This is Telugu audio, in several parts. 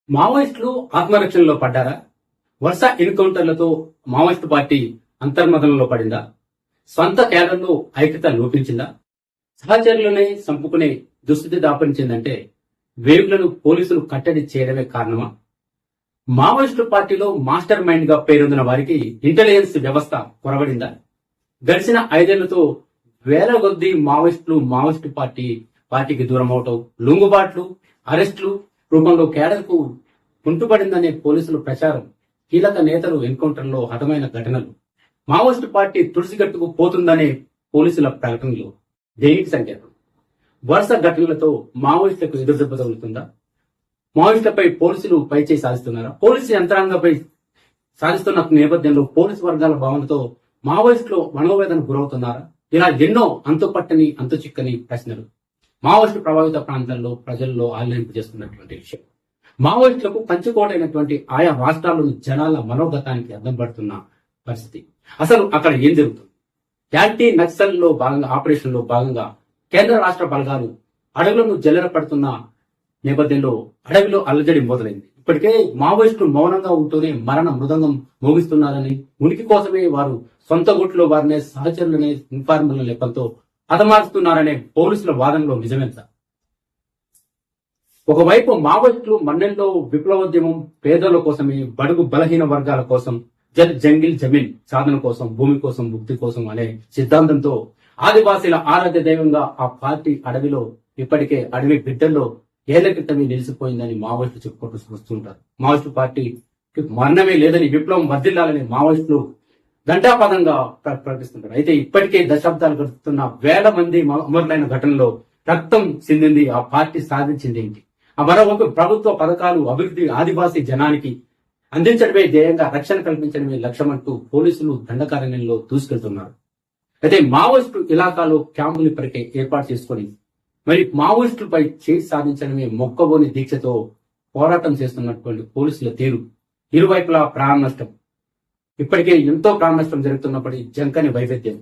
మావోయిస్టులు ఆత్మరక్షణలో పడ్డారా? వరుస ఎన్కౌంటర్లతో మావోయిస్టు పార్టీ అంతర్మథనంలో పడిందా? స్వంత కేడర్లో ఐక్యత లోపించిందా? సహచరులనే చంపుకునే దుస్థితి దాపరించిందంటే వేగులను పోలీసులు కట్టడి చేయడమే కారణమా? మావోయిస్టు పార్టీలో మాస్టర్ మైండ్ గా పేరొందిన వారికి ఇంటెలిజెన్స్ వ్యవస్థ కొరబడిందా? గడిచిన 5 ఏళ్లతో వేల కొద్దీ మావోయిస్టు పార్టీకి దూరం అవటం, లొంగుబాట్లు, అరెస్టులు రూపంలో కేడర్కు కుంటుపడిందనే పోలీసుల ప్రచారం, కీలక నేతలు ఎన్కౌంటర్లో హతమైన ఘటనలు, మావోయిస్టు పార్టీ తుడిసిగట్టుకు పోతుందనే పోలీసుల ప్రకటనలు దేనికి సంకేతం? వరుస ఘటనలతో మావోయిస్టులకు ఎదురుదెబ్బ తగులుతుందా? మావోయిస్టులపై పోలీసులు పైచేయి సాధిస్తున్నారా? పోలీసు యంత్రాంగంపై సాధిస్తున్న నేపథ్యంలో పోలీసు వర్గాల భావనతో మావోయిస్టులు మనోవేదన గురవుతున్నారా? ఇలా ఎన్నో అంతుపట్టని అంతుచిక్కని ప్రశ్నలు మావోయిస్టు ప్రభావిత ప్రాంతాల్లో ప్రజల్లో ఆలోచింపు చేస్తున్నటువంటి విషయం. మావోయిస్టులకు కంచుకోటైనటువంటి ఆయా రాష్ట్రాల్లోని జనాల మనోగతానికి అద్దం పడుతున్న పరిస్థితి. అసలు అక్కడ ఏం జరుగుతుంది? యాంటీ నక్సల్ లో భాగంగా ఆపరేషన్ లో భాగంగా కేంద్ర రాష్ట్ర బలగాలు అడవులను జల్లెర పడుతున్న నేపథ్యంలో అడవిలో అల్లజడి మొదలైంది. ఇప్పటికే మావోయిస్టులు మౌనంగా ఉంటూనే మరణ మృదంగం మోగిస్తున్నారని, ఉనికి కోసమే వారు సొంత గుట్లో వారినే సహచరులనే ఇన్ఫార్మర్ల లెక్కలతో హతమారుస్తున్నారనే పోలీసుల వాదనలో నిజమెంత? ఒకవైపు మావోయిస్టులు మన్నెల్లో విప్లవోద్యమం పేదల కోసమే, బడుగు బలహీన వర్గాల కోసం, జంగిల్ జమీన్ సాధన కోసం, భూమి కోసం, ముక్తి కోసం అనే సిద్ధాంతంతో ఆదివాసీల ఆరాధ్య దైవంగా ఆ పార్టీ అడవిలో ఇప్పటికే అడవి బిడ్డల్లో ఏళ్ల క్రితమే నిలిచిపోయిందని మావోయిస్టులు చెప్పుకుంటూ వస్తుంటారు. మావోయిస్టు పార్టీకి మరణమే లేదని, విప్లవం వర్ధిల్లాలని మావోయిస్టులు ఘంటాపదంగా ప్రకటిస్తుంటారు. అయితే ఇప్పటికే దశాబ్దాలు గడుస్తున్న వేల మంది అమరులైన ఘటనలో రక్తం చిందింది ఆ పార్టీ సాధించింది ఏంటి? ఆ మరోవైపు ప్రభుత్వ పథకాలు, అభివృద్ధి ఆదివాసీ జనానికి అందించడమే ధ్యేయంగా, రక్షణ కల్పించడమే లక్ష్యమంటూ పోలీసులు దండకారణ్యంలో దూసుకెళ్తున్నారు. అయితే మావోయిస్టు ఇలాకాలో క్యాంపులు ఇప్పటికే ఏర్పాటు చేసుకుని మరి మావోయిస్టులపై చేయి సాధించడమే మొక్కబోని దీక్షతో పోరాటం చేస్తున్నటువంటి పోలీసుల తీరు, ఇరువైపులా ప్రాణ నష్టం, ఇప్పటికే ఎంతో ప్రాణ నష్టం జరుగుతున్నప్పటికీ జంకని వైవిధ్యం,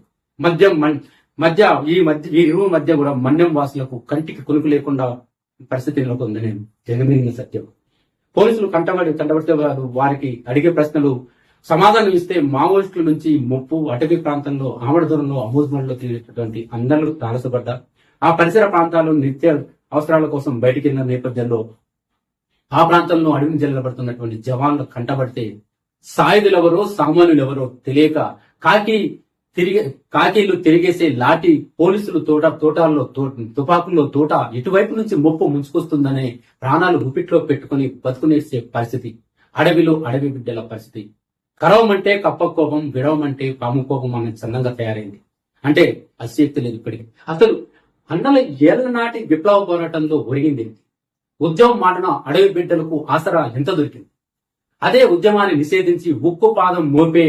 ఈ ఇరువు మధ్య కూడా మన్యం వాసులకు కంటికి కొనుకు లేకుండా పరిస్థితి నెలకొందని జగమిగిన సత్యం. పోలీసులు కంటబడితే వారికి అడిగే ప్రశ్నలు సమాధానం ఇస్తే మావోయిస్టుల నుంచి ముప్పు, అటవీ ప్రాంతంలో ఆమడ దూరంలో అమూజ్మంలో తిరిగేటటువంటి అందరూ తారసపడ్డా ఆ పరిసర ప్రాంతాల్లో నిత్య అవసరాల కోసం బయటికి వెళ్ళిన నేపథ్యంలో ఆ ప్రాంతంలో అడవిని జల్లబడుతున్నటువంటి జవాన్లు కంటబడితే సాయుధులెవరో సామాన్యులెవరో తెలియక కాకీలు తిరిగేసే లాఠీ పోలీసులు తోటాల్లో తుపాకుల్లో తోట ఇటువైపు నుంచి ముప్పు ముంచుకొస్తుందనే ప్రాణాలు గుప్పిట్లో పెట్టుకుని బతుకునేసే పరిస్థితి, అడవిలో అడవి బిడ్డల పరిస్థితి. కరవమంటే కప్ప కోపం, విడవమంటే పాము కోపం అనే చందంగా తయారైంది. అంటే అశక్తి లేదు ఇప్పటికి. అసలు అన్నల ఏళ్ల నాటి విప్లవ పోరాటంలో ఒరిగింది. ఉద్యమం మాటన అడవి బిడ్డలకు ఆసరా ఎంత దొరికింది? అదే ఉద్యమాన్ని నిషేధించి ఉక్కు పాదం మోపే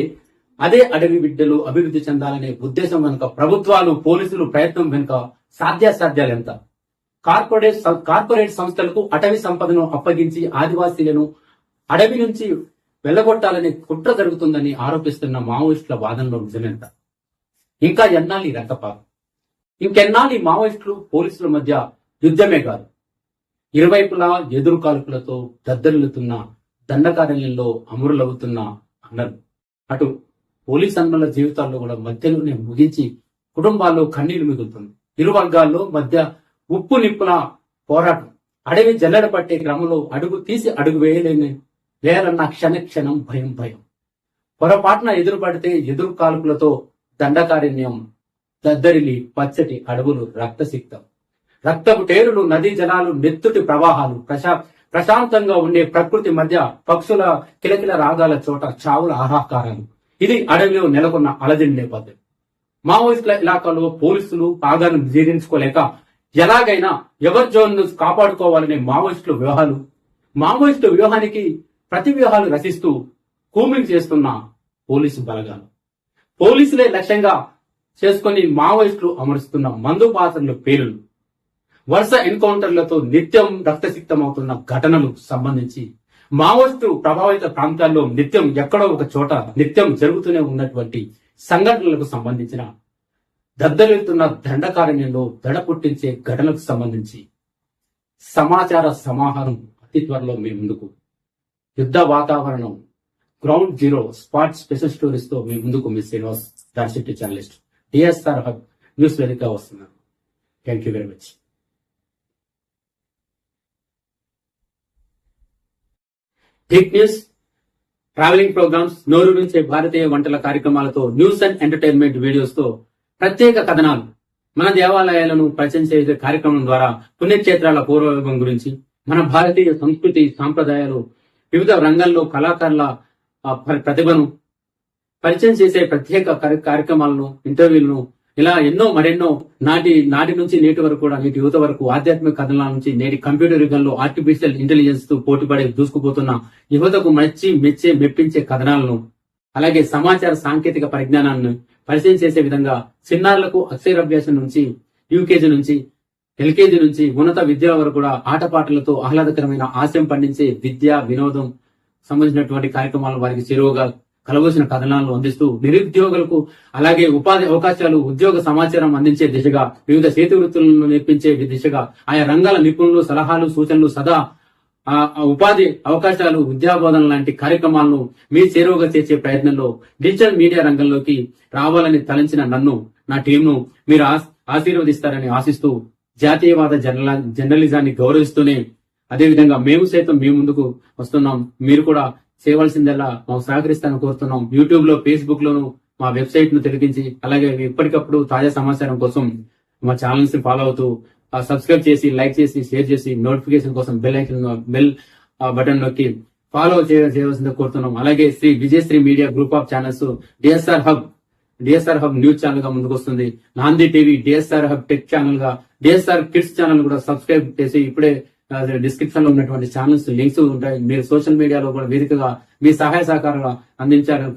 అదే అడవి బిడ్డలు అభివృద్ధి చెందాలనే ఉద్దేశం వెనుక ప్రభుత్వాలు, పోలీసులు ప్రయత్నం వెనుక సాధ్యాసాధ్యాలు ఎంత? కార్పొరేట్ సంస్థలకు అటవీ సంపదను అప్పగించి ఆదివాసీలను అడవి నుంచి వెళ్లగొట్టాలనే కుట్ర జరుగుతుందని ఆరోపిస్తున్న మావోయిస్టుల వాదనలో నిజమెంత? ఇంకా ఎన్నాళ్ళు రక్తపాతం? ఇంకెన్నాళ్ళు మావోయిస్టులు పోలీసుల మధ్య యుద్ధమే కాదు, ఇరువైపులా ఎదురు కాల్పులతో దద్దరిల్లుతున్న దండకారణ్యంలో అమరులవుతున్న అన్నలు. అటు పోలీస్ అన్నల జీవితాల్లో కూడా మధ్యలోనే ముగించి కుటుంబాల్లో కన్నీళ్లు మిగులుతుంది. ఇరు వర్గాల్లో మధ్య ఉప్పు నిప్పుల పోరాటం. అడవి జల్లెడ పట్టే క్రమంలో అడుగు తీసి అడుగు వేయాలన్న క్షణం భయం. పొరపాటున ఎదురు పడితే ఎదురు కాల్పులతో దండకారణ్యం దద్దరిలి పచ్చటి అడవులు రక్తసిక్తం, రక్తపు టేరులు, నదీ జలాలు, నెత్తుటి ప్రవాహాలు, ప్రశాంతంగా ఉండే ప్రకృతి మధ్య పక్షుల కిలకిల రాగాల చోట చావుల ఆహాకారాలు. ఇది అడవిలో నెలకొన్న అలజడి నేపథ్యం. మావోయిస్టుల ఇలాకాలో పోలీసులు ఆగాను జీర్ణించుకోలేక ఎలాగైనా ఎవరి జోన్ను కాపాడుకోవాలనే మావోయిస్టు వ్యూహానికి ప్రతి వ్యూహాలు రచిస్తూ కూమింగ్ చేస్తున్న పోలీసు బలగాలు, పోలీసులే లక్ష్యంగా చేసుకుని మావోయిస్టులు అమరుస్తున్న మందు పాత్రల పేర్లు, వరుస ఎన్కౌంటర్లతో నిత్యం రక్తసిక్తమవుతున్న ఘటనలు సంబంధించి మావోయిస్టు ప్రభావిత ప్రాంతాల్లో నిత్యం ఎక్కడో ఒక చోట నిత్యం జరుగుతూనే ఉన్నటువంటి సంఘటనలకు సంబంధించిన దద్దరిల్లుతున్న దండకారణ్యంలో దడ పుట్టించే ఘటనలకు సంబంధించి సమాచార సమాహారం అతి త్వరలో మీ ముందుకు యుద్ధ వాతావరణం, ground zero, spot special stories తో మీ ముందుకు మీ Srinivas Darshetti journalist DSR hub news వేదికగా వస్తున్నారు. Thank you very much. Big news, travelling programmes, నోరు నుంచే భారతీయ వంటల కార్యక్రమాలతో న్యూస్ అండ్ ఎంటర్టైన్మెంట్ వీడియోస్ తో ప్రత్యేక కథనాలు, మన దేవాలయాలను పరిచయం చేసే కార్యక్రమం ద్వారా పుణ్యక్షేత్రాల పూర్వవైభవం గురించి, మన భారతీయ సంస్కృతి సాంప్రదాయాలు, వివిధ రంగాల్లో కళాకారుల ప్రతిభను పరిచయం చేసే ప్రత్యేక కార్యక్రమాలను, ఇంటర్వ్యూలను, ఇలా మరెన్నో నాటి నుంచి నేటి వరకు కూడా, నేటి యువత వరకు ఆధ్యాత్మిక కథనాల నుంచి నేటి కంప్యూటర్ యుగంలో ఆర్టిఫిషియల్ ఇంటెలిజెన్స్ తో పోటీపడే దూసుకుపోతున్న యువతకు మెప్పించే కథనాలను, అలాగే సమాచార సాంకేతిక పరిజ్ఞానాన్ని పరిచయం చేసే విధంగా చిన్నారులకు అక్షరాభ్యాసం నుంచి, యూకేజీ నుంచి, ఎల్కేజీ నుంచి ఉన్నత విద్యల వరకు కూడా ఆటపాటలతో ఆహ్లాదకరమైన హాస్యం పండించే విద్య, వినోదం సంబంధించినటువంటి కార్యక్రమాలు వారికి చెరువుగా కలవలసిన కథనాలను అందిస్తూ నిరుద్యోగులకు అలాగే ఉపాధి అవకాశాలు, ఉద్యోగ సమాచారం అందించే దిశగా, వివిధ చేతి వృత్తులను నేర్పించే దిశగా ఆయా రంగాల నిపుణులు, సలహాలు, సూచనలు, సదా ఉపాధి అవకాశాలు, విద్యాబోధన లాంటి కార్యక్రమాలను మీ చేరువగా చేసే ప్రయత్నంలో డిజిటల్ మీడియా రంగంలోకి రావాలని తలంచిన నన్ను, నా టీంను మీరు ఆశీర్వదిస్తారని ఆశిస్తూ జాతీయవాద జర్నలిజాన్ని గౌరవిస్తూనే అదేవిధంగా మేము సైతం మీ ముందుకు వస్తున్నాం. మీరు కూడా చేయవలసిందల్లా మాకు సహకరిస్తానని కోరుతున్నాం. యూట్యూబ్ లో, ఫేస్బుక్ లోను మా వెబ్సైట్ ను తిరిగించి, అలాగే ఎప్పటికప్పుడు తాజా సమాచారం కోసం మా ఛానల్స్ ని ఫాలో అవుతూ సబ్స్క్రైబ్ చేసి, లైక్ చేసి, షేర్ చేసి, నోటిఫికేషన్ కోసం బెల్ బటన్ నొక్కి ఫాలో చేయవలసిందిగా కోరుతున్నాం. అలాగే Shri Vijayashri media group of channels DSR hub news channel గా ముందుకు వస్తుంది. Nandi TV DSR hub tech channel గా, డిఎస్ఆర్ కిడ్స్ ఛానల్ కూడా సబ్స్క్రైబ్ చేసి ఇప్పుడే డిస్క్రిప్షన్ లో ఉన్నటువంటి ఛానల్స్ లింక్స్ ఉంటాయి. మీరు సోషల్ మీడియాలో కూడా వేదికగా మీ సహాయ సహకారాలు అందించాలని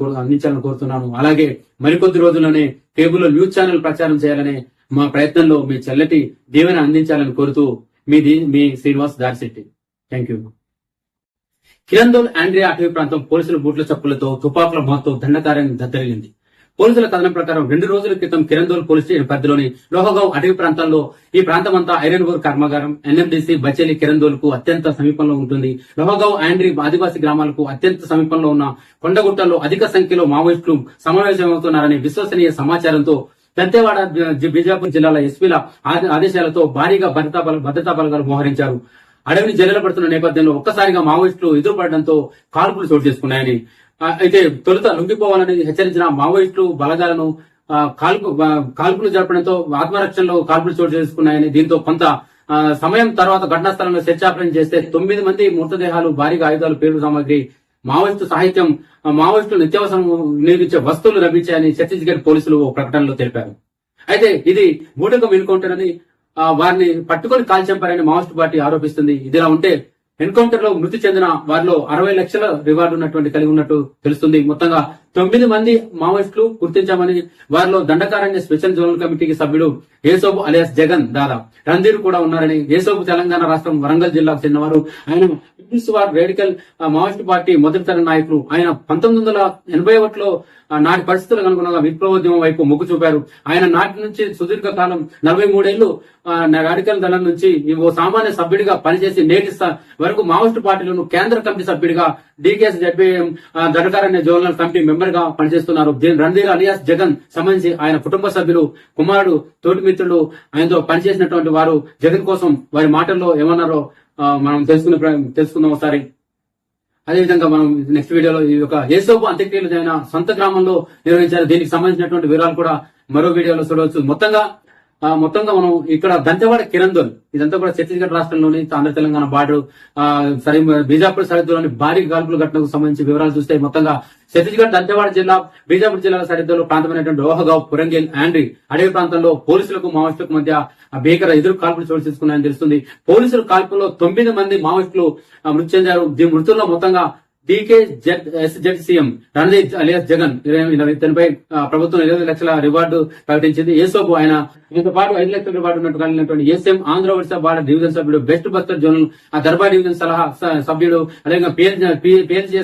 కోరుతున్నాను. అలాగే మరికొద్ది రోజుల్లోనే కేబుల్ న్యూస్ ఛానల్ ప్రచారం చేయాలనే మా ప్రయత్నంలో మీ చల్లటి దీవెన అందించాలని కోరుతూ మీ శ్రీనివాస్ దార్శెట్టి. Thank you. కిరందోల్ ఆండ్రియా అటవీ ప్రాంతం పోలీసుల బూట్ల చప్పులతో, తుపాకుల మోతతో దండకార్యాన్ని దద్దరిల్లింది. పోలీసుల కథనం ప్రకారం 2 రోజుల క్రితం కిరందోల్ పోలీస్ స్టేషన్ పరిధిలోని లోహగావ్ అటవీ ప్రాంతాల్లో, ఈ ప్రాంతమంతా ఐరన్ ఓర్ కర్మాగారం, ఎన్ఎండిసి, బచేలి, కిరందోల్ కు అత్యంత సమీపంలో ఉంటుంది. లోహగావ్ ఆండ్రీ ఆదివాసీ గ్రామాలకు అత్యంత సమీపంలో ఉన్న కొండగుట్టల్లో అధిక సంఖ్యలో మావోయిస్టులు సమావేశమవుతున్నారనే విశ్వసనీయ సమాచారంతో దంతేవాడ, బీజాపూర్ జిల్లాల ఎస్పీల ఆదేశాలతో భారీగా భద్రతా బలగాలు మోహరించారు. అడవిని జల్లెడబడుతున్న నేపథ్యంలో ఒక్కసారిగా మావోయిస్టులు ఎదురుపడడంతో కాల్పులు చోటు చేసుకున్నాయని, అయితే తొలుత లొంగిపోవాలని హెచ్చరించిన మావోయిస్టులు బలగాలను కాల్పులు జరపడంతో ఆత్మరక్షణలో కాల్పులు చోటు చేసుకున్నాయని, దీంతో కొంత సమయం తర్వాత ఘటనా స్థలంలో సెర్చ్ ఆపరేషన్ చేస్తే 9 మంది మృతదేహాలు, భారీగా ఆయుధాలు, పేలుడు సామాగ్రి, మావోయిస్టు సాహిత్యం, మావోయిస్టులు నిత్యావసరం వినియోగించే వస్తువులు లభించాయని ఛత్తీస్గఢ్ పోలీసులు ఓ ప్రకటనలో తెలిపారు. అయితే ఇది బూటకం ఎన్కౌంటర్ అని, వారిని పట్టుకొని కాల్చంపారని మావోయిస్టు పార్టీ ఆరోపిస్తుంది. ఇదిలా ఉంటే ఎన్కౌంటర్ లో మృతి చెందిన వారిలో 60 లక్షల రివార్డు కలిగి ఉన్నట్టు తెలుస్తుంది. మొత్తంగా 9 మంది మావోయిస్టులు గుర్తించామని, వారిలో దండకారణ్య స్పెషల్ జోనల్ కమిటీకి సభ్యుడు ఏసోబు అలియాస్ జగన్ దాదా రంధీర్ కూడా ఉన్నారని, ఏసోబు తెలంగాణ రాష్ట్రం వరంగల్ జిల్లాకు చెందినవారు. ఆయన people's war radical Maoist party మొదటి తరం నాయకులు. ఆయన 1981లో నాటి పరిస్థితులకు అనుగుణంగా విప్లవోద్యమం వైపు మొగ్గు చూపారు. ఆయన నాటి నుంచి సుదీర్ఘ కాలం 43 ఏళ్లు రాడికల్ దళం నుంచి ఓ సామాన్య సభ్యుడిగా పనిచేసి నేటి వరకు మావోయిస్టు పార్టీలను కేంద్ర కమిటీ సభ్యుడిగా, DKS జడ్బీఎం Dandakaranya zonal committee member గా పనిచేస్తున్నారు. రణధీర్ అలియాస్ జగన్ సంబంధించి ఆయన కుటుంబ సభ్యులు, కుమారుడు, తోటి మిత్రులు ఆయనతో పనిచేసినటువంటి వారు జగన్ కోసం వారి మాటల్లో ఏమన్నారో మనం తెలుసుకుందాం ఒకసారి. అదేవిధంగా మనం నెక్స్ట్ వీడియోలో ఈ యొక్క ఏసోబు అంత్యక్రియలు జరిగిన సొంత గ్రామంలో నిర్వహించారు. దీనికి సంబంధించినటువంటి వివరాలు కూడా మరో వీడియోలో చూడవచ్చు. మొత్తంగా మనం ఇక్కడ దంతెవాడ, కిరందోల్, ఇదంతా కూడా ఛత్తీస్గఢ్ రాష్ట్రంలోని ఆంధ్ర తెలంగాణ బార్డర్ బీజాపూర్ సరిహద్దులోని భారీ గాల్పుల ఘటనకు సంబంధించి వివరాలు చూస్తే, మొత్తంగా ఛత్తీస్గఢ్ దంతెవాడ జిల్లా, బీజాపూర్ జిల్లాల సరిహద్దులో ప్రాంతమైనటువంటి లోహగావ్, పురంగేల్, ఆండ్రీ అడవి ప్రాంతంలో పోలీసులకు మావోయిస్టులకు మధ్య భీకర ఎదురు కాల్పులు చోటు చేసుకున్నాయని తెలుస్తుంది. పోలీసుల కాల్పుల్లో 9 మంది మావోయిస్టులు మృతి చెందారు. దీని మృతుల్లో మొత్తంగా సీఎం రణధీర్ అలియాస్ జగన్ ఇతనిపై ప్రభుత్వం 20 లక్షల రివార్డు ప్రకటించింది. ఏసోబు ఆయన దీంతో పాటు 5 లక్షల రివార్డు ఉన్నట్టు కలిగినటువంటి SM Andhra Odisha border division సభ్యుడు, west Bastar zonal Darbar division సలహా సభ్యుడు, అదేవిధంగా పిఎల్జే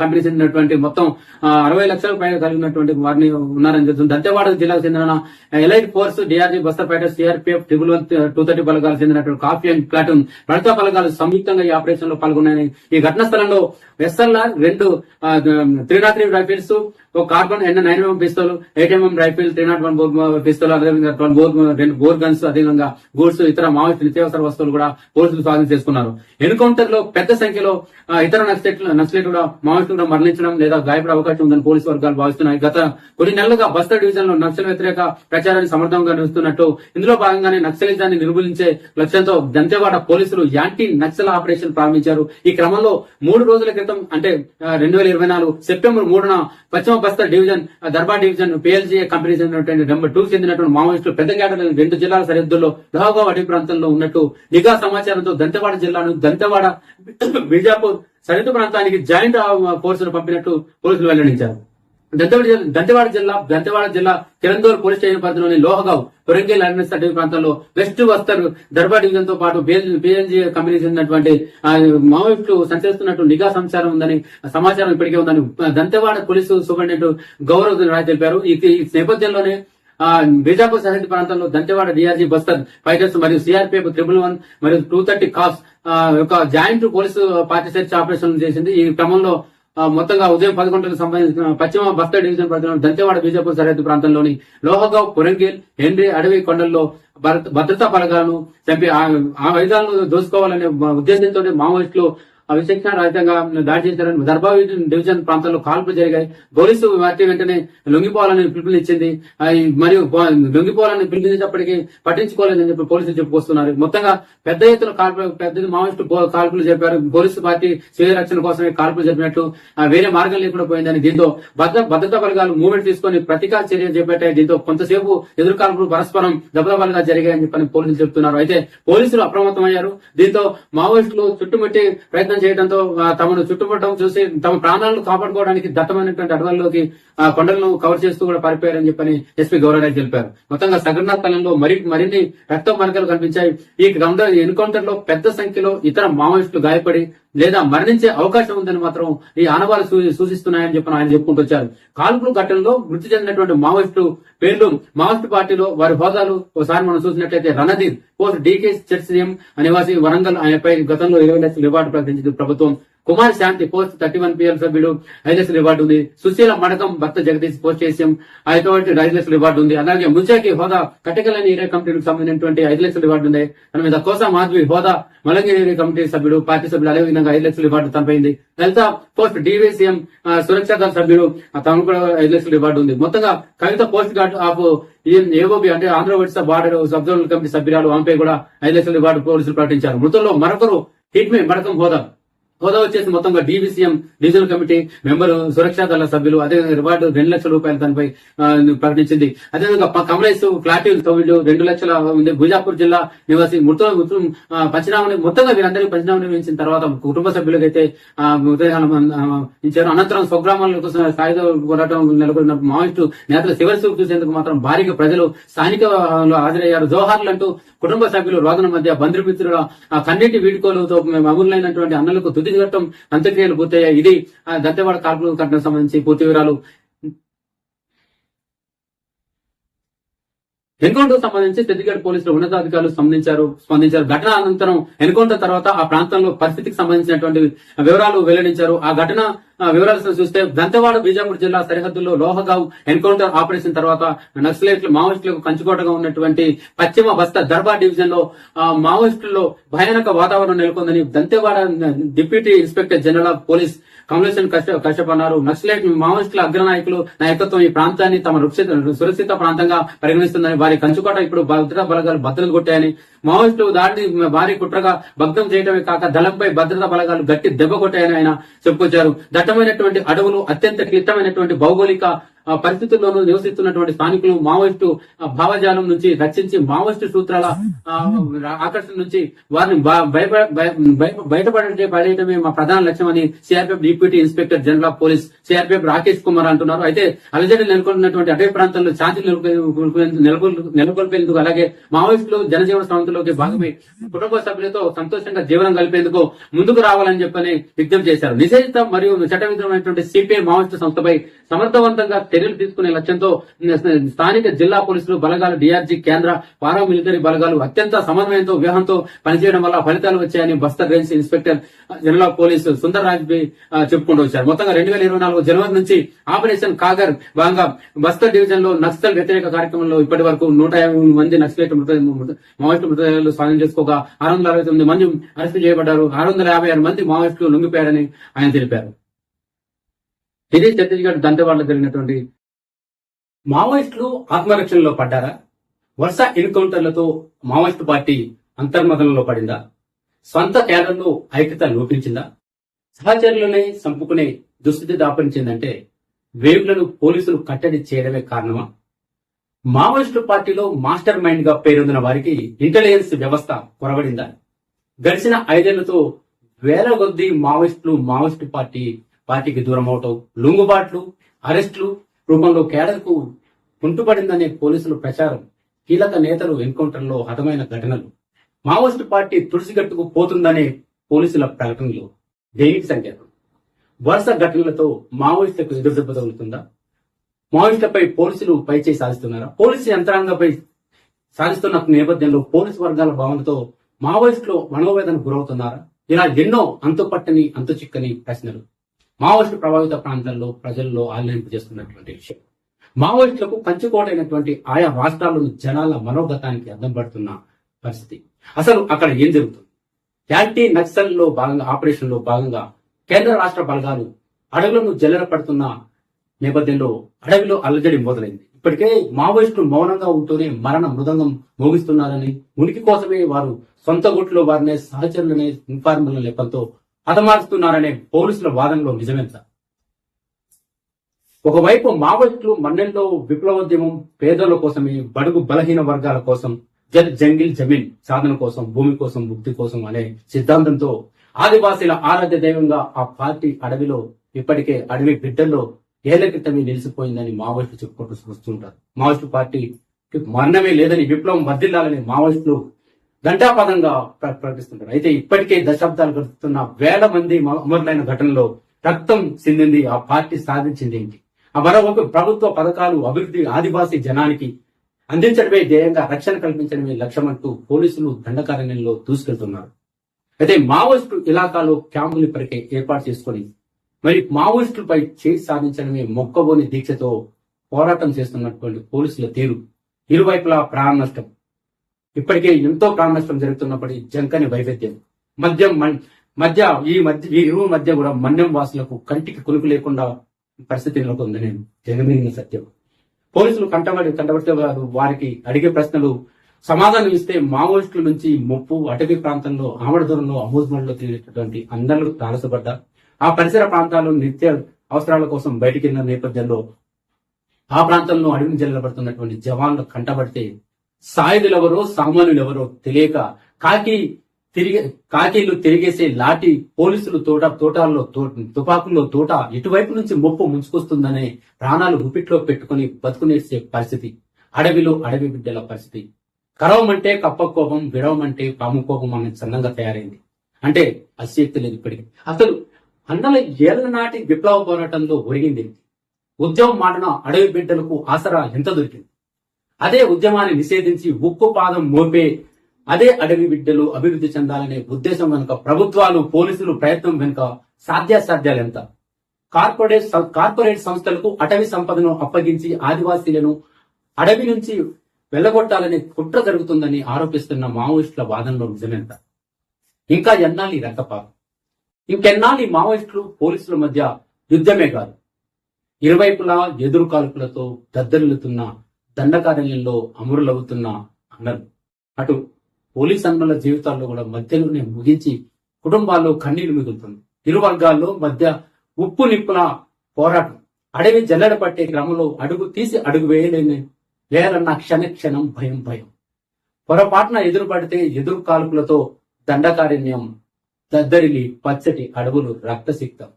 కంపెనీ చెందినటువంటి మొత్తం 60 లక్షల పైన కలిగినటువంటి వారిని ఉన్నారని చెప్తుంది. దంతెవాడ జిల్లాకు చెందిన elite force, DRG, Bastar fighters, CRPF, 230 బలగాలు చెందినటువంటి కాఫీ అండ్ ప్లాటూన్ భద్రతా బలగాలు సంయుక్తంగా ఈ ఆపరేషన్ లో పాల్గొన్నాయని, ఈ ఘటనా స్థలంలో SLR 2 303 రైఫిల్స్, ఒక carbon N9mm pistol, 8mm rifle, 301 pistol, అదేవిధంగా 2 బోర్ గన్స్, అదేవిధంగా గూడ్స్, ఇతర మావోయిస్టు నిత్యావసర వస్తువులు కూడా పోలీసులు స్వాధీనం చేసుకున్నారు. ఎన్కౌంటర్ లో పెద్ద సంఖ్యలో ఇతర నక్సలైట్లు కూడా మావోయిస్టులు కూడా మరణించడం లేదా గాయపడే అవకాశం ఉందని పోలీసు వర్గాలు భావిస్తున్నాయి. గత కొన్ని నెలలుగా బస్తర్ డివిజన్ లో నక్సల్ వ్యతిరేక ప్రచారాన్ని సమర్థంగా నిర్వహిస్తున్నట్టు, ఇందులో భాగంగానే నక్సలిజాన్ని నిర్మూలించే లక్ష్యంతో దంతెవాడ పోలీసులు యాంటీ నక్సల్ ఆపరేషన్ ప్రారంభించారు. ఈ క్రమంలో 3 రోజుల క్రితం అంటే 2024 సెప్టెంబర్ 3న పశ్చిమ Bastar division, Darbar division, PLGA company చెందినటువంటి నెంబర్ 2 చెందినటువంటి మావోయిస్టులు పెద్ద కేటలో 2 జిల్లాల సరిహద్దుల్లో లోహగావ్ అటవీ ప్రాంతంలో ఉన్నట్టు నిఘా సమాచారంతో దంతెవాడ జిల్లాను దంతెవాడ బీజాపూర్ సరిహద్దు ప్రాంతానికి జాయింట్ ఫోర్సులు పంపినట్టు పోలీసులు వెల్లడించారు. దంతెవాడ జిల్లా కిరందూర్ పోలీస్ స్టేషన్ పరిధిలోని లోహగావ్, కొరంగల్ అటవీ ప్రాంతంలో వెస్ట్ బస్తర్ దర్బార్ డివిజన్ తో పాటు PLGA కంపెనీ చెందినటువంటి మావోయిస్టులు సంచరిస్తున్నట్టు నిఘా సమాచారం ఇప్పటికే ఉందని దంతెవాడ పోలీసు సూపరింటెండెంట్ గౌరవ్ రాయ్ తెలిపారు. ఈ నేపథ్యంలోనే బీజాపూర్ సరిహద్దు ప్రాంతంలో దంతెవాడ DRG బస్తర్ ఫైటర్స్ మరియు CRPF 111 మరియు 230 కాప్స్ యొక్క joint police party search operation చేసింది. ఈ క్రమంలో మొత్తంగా ఉదయం 11 గంటలకు సంబంధించిన పశ్చిమ బస్తర్ డివిజన్ పరిధిలో దంతెవాడ బీజాపూర్ సరిహద్దు ప్రాంతంలోని లోహగావ్, కొరంగల్, హెన్రీ అడవి కొండల్లో భద్రతా బలగాలను చంపి ఆ ఆయుధాలను దోసుకోవాలనే ఉద్దేశంతో మావోయిస్టులు విచక్షణ రహితంగా దాడి చేశారని దర్బార్ డివిజన్ ప్రాంతంలో కాల్పులు జరిగాయి. పోలీసు పార్టీ వెంటనే లొంగిపోవాలని పిలుపునిచ్చింది. మరియు లొంగిపోవాలని పిలుపునిచ్చినప్పటికీ పట్టించుకోలేదని చెప్పి పోలీసులు చెప్పుకొస్తున్నారు. మొత్తంగా పెద్ద ఎత్తున మావోయిస్టు కాల్పులు జరిపారు. పోలీసు పార్టీ స్వీయ రక్షణ కోసమే కాల్పులు జరిపినట్టు వేరే మార్గం లేకుండా పోయిందని, దీంతో భద్రతా బలగాలు మూవ్మెంట్ తీసుకుని ప్రతీకార చర్య చేపట్టాయి. దీంతో కొంతసేపు ఎదురు కాల్పులు పరస్పరం దెబ్బతలుగా జరిగాయని చెప్పని పోలీసులు చెబుతున్నారు. అయితే పోలీసులు అప్రమత్తమయ్యారు. దీంతో మావోయిస్టులు చుట్టుముట్టి ప్రయత్నం చేయడంతో తమను చుట్టుముట్టడం చూసి తమ ప్రాణాలను కాపాడుకోవడానికి దట్టమైనటువంటి అడవుల్లోకి కొండలను కవర్ చేస్తూ కూడా పారిపోయారని చెప్పని SP గౌరవరాయ్ తెలిపారు. మొత్తంగా సంఘటనా స్థలంలో మరిన్ని రక్త మరకలు కనిపించాయి. ఈ ఎన్కౌంటర్ లో పెద్ద సంఖ్యలో ఇతర మావోయిస్టులు గాయపడి లేదా మరణించే అవకాశం ఉందని మాత్రం ఈ ఆనవాళ్లు సూచిస్తున్నాయని చెప్పి ఆయన చెప్పుకుంటూ వచ్చారు. కాల్పుల ఘటనలో మృతి చెందినటువంటి మావోయిస్టు పేర్లు, మావోయిస్టు పార్టీలో వారి హోదాలు ఒకసారి మనం చూసినట్లయితే రణధీర్ పోస్ట్ DK చర్చ్ నివాసి వరంగల్, ఆయనపై గతంలో 20 లక్షల రివార్డు ప్రకటించింది ప్రభుత్వం. కుమార్ శాంతి పోస్ట్ 31 PL సభ్యుడు 5 లక్షల రివార్డు ఉంది. సుశీల మడకం భర్త జగదీష్ పోస్ట్ ACM 5 లక్షల రివార్డు ఉంది. అలాగే ముచాకి హోదా కటకలని ఏరియా కమిటీకి సంబంధించినటువంటి 5 లక్షల రివార్డు ఉంది. తన మీద కోసా మాధవి హోదా మలంగిరి ఏరియా కమిటీ సభ్యుడు, పార్టీ సభ్యులు అదేవిధంగా 5 లక్షల రివార్డు తనపైంది. లలిత పోస్ట్ DVCM సురక్షా దళ సభ్యుడు, తనకు కూడా 5 లక్షల రివార్డు ఉంది. మొత్తంగా కవిత పోస్ట్ గార్డ్ ఆఫ్ AOB అంటే Andhra Odisha border sub zonal committee సభ్యురాలు, ఆమెపై కూడా 5 లక్షల రివార్డు పోలీసులు ప్రకటించారు. మృతుల్లో మరొకరు హిట్మే మడకం హోదా వచ్చేసి మొత్తంగా DVCM డివిజనల్ కమిటీ మెంబర్, సురక్షా దళ సభ్యులు, అదేవిధంగా రివార్డు 2 లక్షల రూపాయలు తనపై ప్రకటించింది. అదేవిధంగా కమలేశ్ ప్లాటిల్ 2 లక్షల ఉంది. బీజాపూర్ జిల్లా నివాసి పంచనామా, మొత్తంగా వీరందరికీ పంచనామా నిర్వహించిన తర్వాత కుటుంబ సభ్యులకైతే ఇచ్చారు. అనంతరం స్వగ్రామాలకు సాయుధ పోరాటం నెలకొన్న మావోయిస్టు నేతల చివరి చూపు చూసేందుకు మాత్రం భారీగా ప్రజలు స్థానికంలో హాజరయ్యారు. జోహార్లు అంటూ కుటుంబ సభ్యులు రోదన మధ్య బంధుమిత్రుల కన్నీటి వీడ్కోలుతో అమరులైనటువంటి అన్నలకు తుది ఘట్టం అంత్యక్రియలు పూర్తయ్యాయి. ఇది దంతెవాడ కాల్పుల ఘటనకు సంబంధించి పూర్తి వివరాలు. ఎన్కౌంటర్ సంబంధించి సిద్దిపేట పోలీసులు ఉన్నతాధికారులు స్పందించారు. ఘటన అనంతరం ఎన్కౌంటర్ తర్వాత ఆ ప్రాంతంలో పరిస్థితికి సంబంధించినటువంటి వివరాలు వెల్లడించారు. ఆ ఘటన వివరాలు చూస్తే దంతెవాడ బీజాపూర్ జిల్లా సరిహద్దుల్లో లోహగావ్ ఎన్కౌంటర్ ఆపరేషన్ తర్వాత నక్సలైట్లు మావోయిస్టులకు కంచుకోటగా ఉన్నటువంటి పశ్చిమ బస్తర్ దర్బార్ డివిజన్ లో మావోయిస్టుల్లో భయానక వాతావరణం నెలకొందని Dantewada deputy inspector general of police Kamaleshan Kashyap అన్నారు. నక్సలైట్ మావోయిస్టుల అగ్రనాయకులు నాయకత్వం ఈ ప్రాంతాన్ని తమ సురక్షిత ప్రాంతంగా పరిగణిస్తుందని, వారి కంచుకోట ఇప్పుడు భద్రతా బలగాలు బద్దలు కొట్టాయని, మావోయిస్టులు దాడిని భారీ కుట్రగా భగ్నం చేయడమే కాక దళంపై భద్రతా బలగాలు గట్టి దెబ్బ కొట్టాయని ఆయన చెప్పుకొచ్చారు. దట్టమైనటువంటి అడవులు, అత్యంత క్లిష్టమైనటువంటి భౌగోళిక పరిస్థితుల్లోనూ నివసిస్తున్నటువంటి స్థానికులు మావోయిస్టు భావజాలం నుంచి రక్షించి మావోయిస్టు సూత్రాల ఆకర్షణ నుంచి వారిని బయటపడేయడమే మా ప్రధాన లక్ష్యమని CRPF deputy inspector general of police CRPF Rakesh Kumar అంటున్నారు. అయితే అలజడి నెలకొన్నటువంటి అటవీ ప్రాంతాల్లో శాంతి నెలకొల్పేందుకు అలాగే మావోయిస్టులు జనజీవన సంస్థలోకి భాగమై కుటుంబ సభ్యులతో సంతోషంగా జీవనం కలిపేందుకు ముందుకు రావాలని చెప్పని విజ్ఞప్తి చేశారు. నిషేధిత మరియు చట్టవిరుద్ధమైనటువంటి CPI మావోయిస్టు సంస్థపై సమర్థవంతంగా చర్యలు తీసుకునే లక్ష్యంతో స్థానిక జిల్లా పోలీసులు బలగాలు, డిఆర్జీ, కేంద్ర పారామిలిటరీ బలగాలు అత్యంత సమన్వయంతో వ్యూహంతో పనిచేయడం వల్ల ఫలితాలు వచ్చాయని Bastar range inspector general of police Sundar Raj చెప్పుకుంటూ వచ్చారు. మొత్తంగా 2024 జనవరి నుంచి ఆపరేషన్ కాగర్ భాగంగా బస్తర్ డివిజన్ లో నక్సల్ వ్యతిరేక కార్యక్రమంలో ఇప్పటి వరకు 150 మంది నక్సలైట్ మావోయిస్టు మృతదేహాలు స్వాధీనం చేసుకోగా 669 మంది అరెస్టు చేయబడ్డారు. 656 మంది మావోయిస్టులు లొంగిపోయారని ఆయన తెలిపారు. ఇది ఛత్తీస్గఢ్ దంతెవాడలో జరిగినటువంటి. మావోయిస్టులు ఆత్మరక్షణలో పడ్డారా? వరుస ఎన్కౌంటర్లతో మావోయిస్టు పార్టీ అంతర్మతంలో పడిందా? స్వంత కేడర్లో ఐక్యత లోపించిందా? సహచరులనే చంపుకునే దుస్థితి దాపరించిందంటే వేవ్లను పోలీసులు కట్టడి చేయడమే కారణమా? మావోయిస్టు పార్టీలో మాస్టర్ మైండ్ గా పేరొందిన వారికి ఇంటెలిజెన్స్ వ్యవస్థ కొరబడిందా? గడిచిన 5 ఏళ్లతో వేల కొద్దీ మావోయిస్టు పార్టీకి దూరం అవటం, లొంగుబాట్లు, అరెస్టులు రూపంలో కేడర్కు కుంటుపడిందనే పోలీసుల ప్రచారం, కీలక నేతలు ఎన్కౌంటర్లో హతమైన ఘటనలు, మావోయిస్టు పార్టీ తుడిసిగట్టుకు పోతుందనే పోలీసుల ప్రకటనలు దేనికి సంకేతం? వరుస ఘటనలతో మావోయిస్టులకు ఎదురుదెబ్బ తగులుతుందా? మావోయిస్టులపై పోలీసులు పైచేయి సాధిస్తున్నారా? పోలీసు యంత్రాంగంపై సాధిస్తున్న నేపథ్యంలో పోలీసు వర్గాల భావనతో మావోయిస్టులు మనోవేదన గురవుతున్నారా? ఇలా ఎన్నో అంతుపట్టని అంతుచిక్కని ప్రశ్నలు మావోయిస్టు ప్రభావిత ప్రాంతాల్లో ప్రజల్లో ఆలోచింపు చేస్తున్నటువంటి విషయం. మావోయిస్టులకు కంచుకోటైనటువంటి ఆయా రాష్ట్రాల్లోని జనాల మనోగతానికి అద్దం పడుతున్న పరిస్థితి. అసలు అక్కడ ఏం జరుగుతుంది? యాంటీ నక్సల్ లో భాగంగా ఆపరేషన్ లో భాగంగా కేంద్ర రాష్ట్ర బలగాలు అడవులను జల్లెడ పడుతున్న నేపథ్యంలో అడవిలో అల్లజడి మొదలైంది. ఇప్పటికే మావోయిస్టులు మౌనంగా ఉంటూనే మరణ మృదంగం మోగిస్తున్నారని, ఉనికి కోసమే వారు సొంత గుట్లో వారినే సహచరులనే ఇన్ఫార్మర్ల నెపంతో హతమారుస్తున్నారనే పోలీసుల వాదనలో నిజమెంత? ఒకవైపు మావోయిస్టులు మన్నెల్లో విప్లవోద్యమం పేదల కోసమే, బడుగు బలహీన వర్గాల కోసం, జంగిల్ జమీన్ సాధన కోసం, భూమి కోసం, ముక్తి కోసం అనే సిద్ధాంతంతో ఆదివాసీల ఆరాధ్య దైవంగా ఆ పార్టీ అడవిలో ఇప్పటికే అడవి బిడ్డల్లో ఏళ్ల క్రితమే నిలిచిపోయిందని మావోయిస్టులు చెప్పుకుంటూ వస్తుంటారు. మావోయిస్టు పార్టీకి మరణమే లేదని, విప్లవం వర్ధిల్లాలని మావోయిస్టులు ఘంటాపదంగా ప్రకటిస్తుంటారు. అయితే ఇప్పటికే దశాబ్దాలు గడుస్తున్న వేల మంది అమరులైన ఘటనలో రక్తం సిందింది ఆ పార్టీ సాధించింది ఏంటి? ఆ మరోవైపు ప్రభుత్వ పథకాలు, అభివృద్ధి ఆదివాసీ జనానికి అందించడమే ధ్యేయంగా, రక్షణ కల్పించడమే లక్ష్యమంటూ పోలీసులు దండకారణ్యంలో దూసుకెళ్తున్నారు. అయితే మావోయిస్టు ఇలాకాలో క్యాంపులు ఇప్పటికే ఏర్పాటు చేసుకుని మరి మావోయిస్టులపై చేయి సాధించడమే మొక్కబోని దీక్షతో పోరాటం చేస్తున్నటువంటి పోలీసుల తీరు, ఇరువైపులా ప్రాణ నష్టం, ఇప్పటికే ఎంతో ప్రాణ నష్టం జరుగుతున్నప్పటికీ జంకని వైవిధ్యం, ఈ ఇరువు మధ్య కూడా మన్యం వాసులకు కంటికి కొనుకు లేకుండా పరిస్థితి నెలకొందని జగమిగిన సత్యం. పోలీసులు కంటబడితే వారికి అడిగే ప్రశ్నలు సమాధానం ఇస్తే మావోయిస్టుల నుంచి ముప్పు, అటవీ ప్రాంతంలో ఆమడ దూరంలో అమూజ్మంలో తిరిగేటటువంటి అందరూ తారసపడ్డా ఆ పరిసర ప్రాంతాల్లో నిత్య అవసరాల కోసం బయటికి వెళ్ళిన నేపథ్యంలో ఆ ప్రాంతంలో అడవిని జల్లబడుతున్నటువంటి జవాన్లు కంటబడితే సాయుధులెవరో సామాన్యులెవరో తెలియక కాకీలు తిరిగేసే లాఠీ పోలీసులు తుపాకుల్లో తోట ఇటువైపు నుంచి ముప్పు ముంచుకొస్తుందనే ప్రాణాలు గుప్పిట్లో పెట్టుకుని బతుకునేసే పరిస్థితి, అడవిలో అడవి బిడ్డల పరిస్థితి. కరవమంటే కప్ప కోపం, విడవమంటే పాము కోపం అనే చందంగా తయారైంది. అంటే అశక్తి లేదు ఇప్పటికి. అసలు అన్నల ఏళ్ల నాటి విప్లవ పోరాటంలో ఒరిగింది. ఉద్యమం మాటన అడవి బిడ్డలకు ఆసరా ఎంత దొరికింది? అదే ఉద్యమాన్ని నిషేధించి ఉక్కు పాదం మోపే అదే అడవి బిడ్డలు అభివృద్ధి చెందాలనే ఉద్దేశం వెనుక ప్రభుత్వాలు, పోలీసులు ప్రయత్నం వెనుక సాధ్యాసాధ్యాలు ఎంత? కార్పొరేట్ సంస్థలకు అటవీ సంపదను అప్పగించి ఆదివాసీలను అడవి నుంచి వెళ్లగొట్టాలనే కుట్ర జరుగుతుందని ఆరోపిస్తున్న మావోయిస్టుల వాదనలో నిజమెంత? ఇంకా ఎన్నాళ్ళు రక్తపాతం? ఇంకెన్నాళ్ళు మావోయిస్టులు పోలీసుల మధ్య యుద్ధమే కాదు, ఇరువైపులా ఎదురు కాల్పులతో దద్దరిల్లుతున్న దండకారణ్యంలో అమరులవుతున్న అన్నలు. అటు పోలీస్ అన్నల జీవితాల్లో కూడా మధ్యలోనే ముగించి కుటుంబాల్లో కన్నీళ్లు మిగులుతుంది. ఇరు వర్గాల్లో మధ్య ఉప్పు నిప్పుల పోరాటం. అడవి జల్లెడ పట్టే క్రమంలో అడుగు తీసి అడుగు వేయాలన్న క్షణం భయం. పొరపాటున ఎదురు పడితే ఎదురు కాల్పులతో దండకారణ్యం దద్దరిలి పచ్చటి అడవులు రక్తసిక్తం,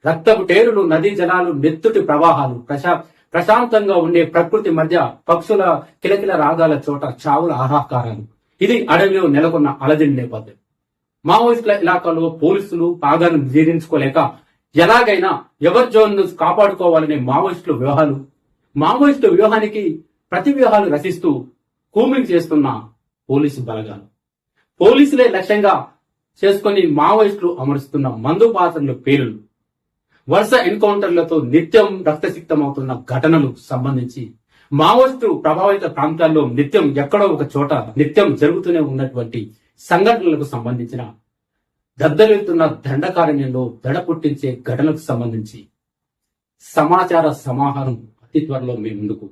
రక్తపు టేరులు, నదీ జలాలు, నెత్తుటి ప్రవాహాలు, ప్రశాంతంగా ఉండే ప్రకృతి మధ్య పక్షుల కిలకిల రాగాల చోట చావుల ఆహాకారాలు. ఇది అడవిలో నెలకొన్న అలజడి నేపథ్యం. మావోయిస్టుల ఇలాకాలో పోలీసులు పాగాను జీర్ణించుకోలేక ఎలాగైనా ఎవరి జోన్ను కాపాడుకోవాలనే మావోయిస్టుల వ్యూహాలు మావోయిస్టు వ్యూహానికి ప్రతి వ్యూహాలు రచిస్తూ కూమింగ్ చేస్తున్న పోలీసు బలగాలు, పోలీసులే లక్ష్యంగా చేసుకుని మావోయిస్టులు అమరుస్తున్న మందు పాత్రల పేర్లు, వరుస ఎన్కౌంటర్లతో నిత్యం రక్తసిక్తమవుతున్న ఘటనలు సంబంధించి మావోయిస్టు ప్రభావిత ప్రాంతాల్లో నిత్యం ఎక్కడో ఒక చోట నిత్యం జరుగుతూనే ఉన్నటువంటి సంఘటనలకు సంబంధించిన దద్దరిల్లుతున్న దండకారణ్యంలో దడ పుట్టించే ఘటనలకు సంబంధించి సమాచార సమాహారం అతి త్వరలో మీ ముందుకు,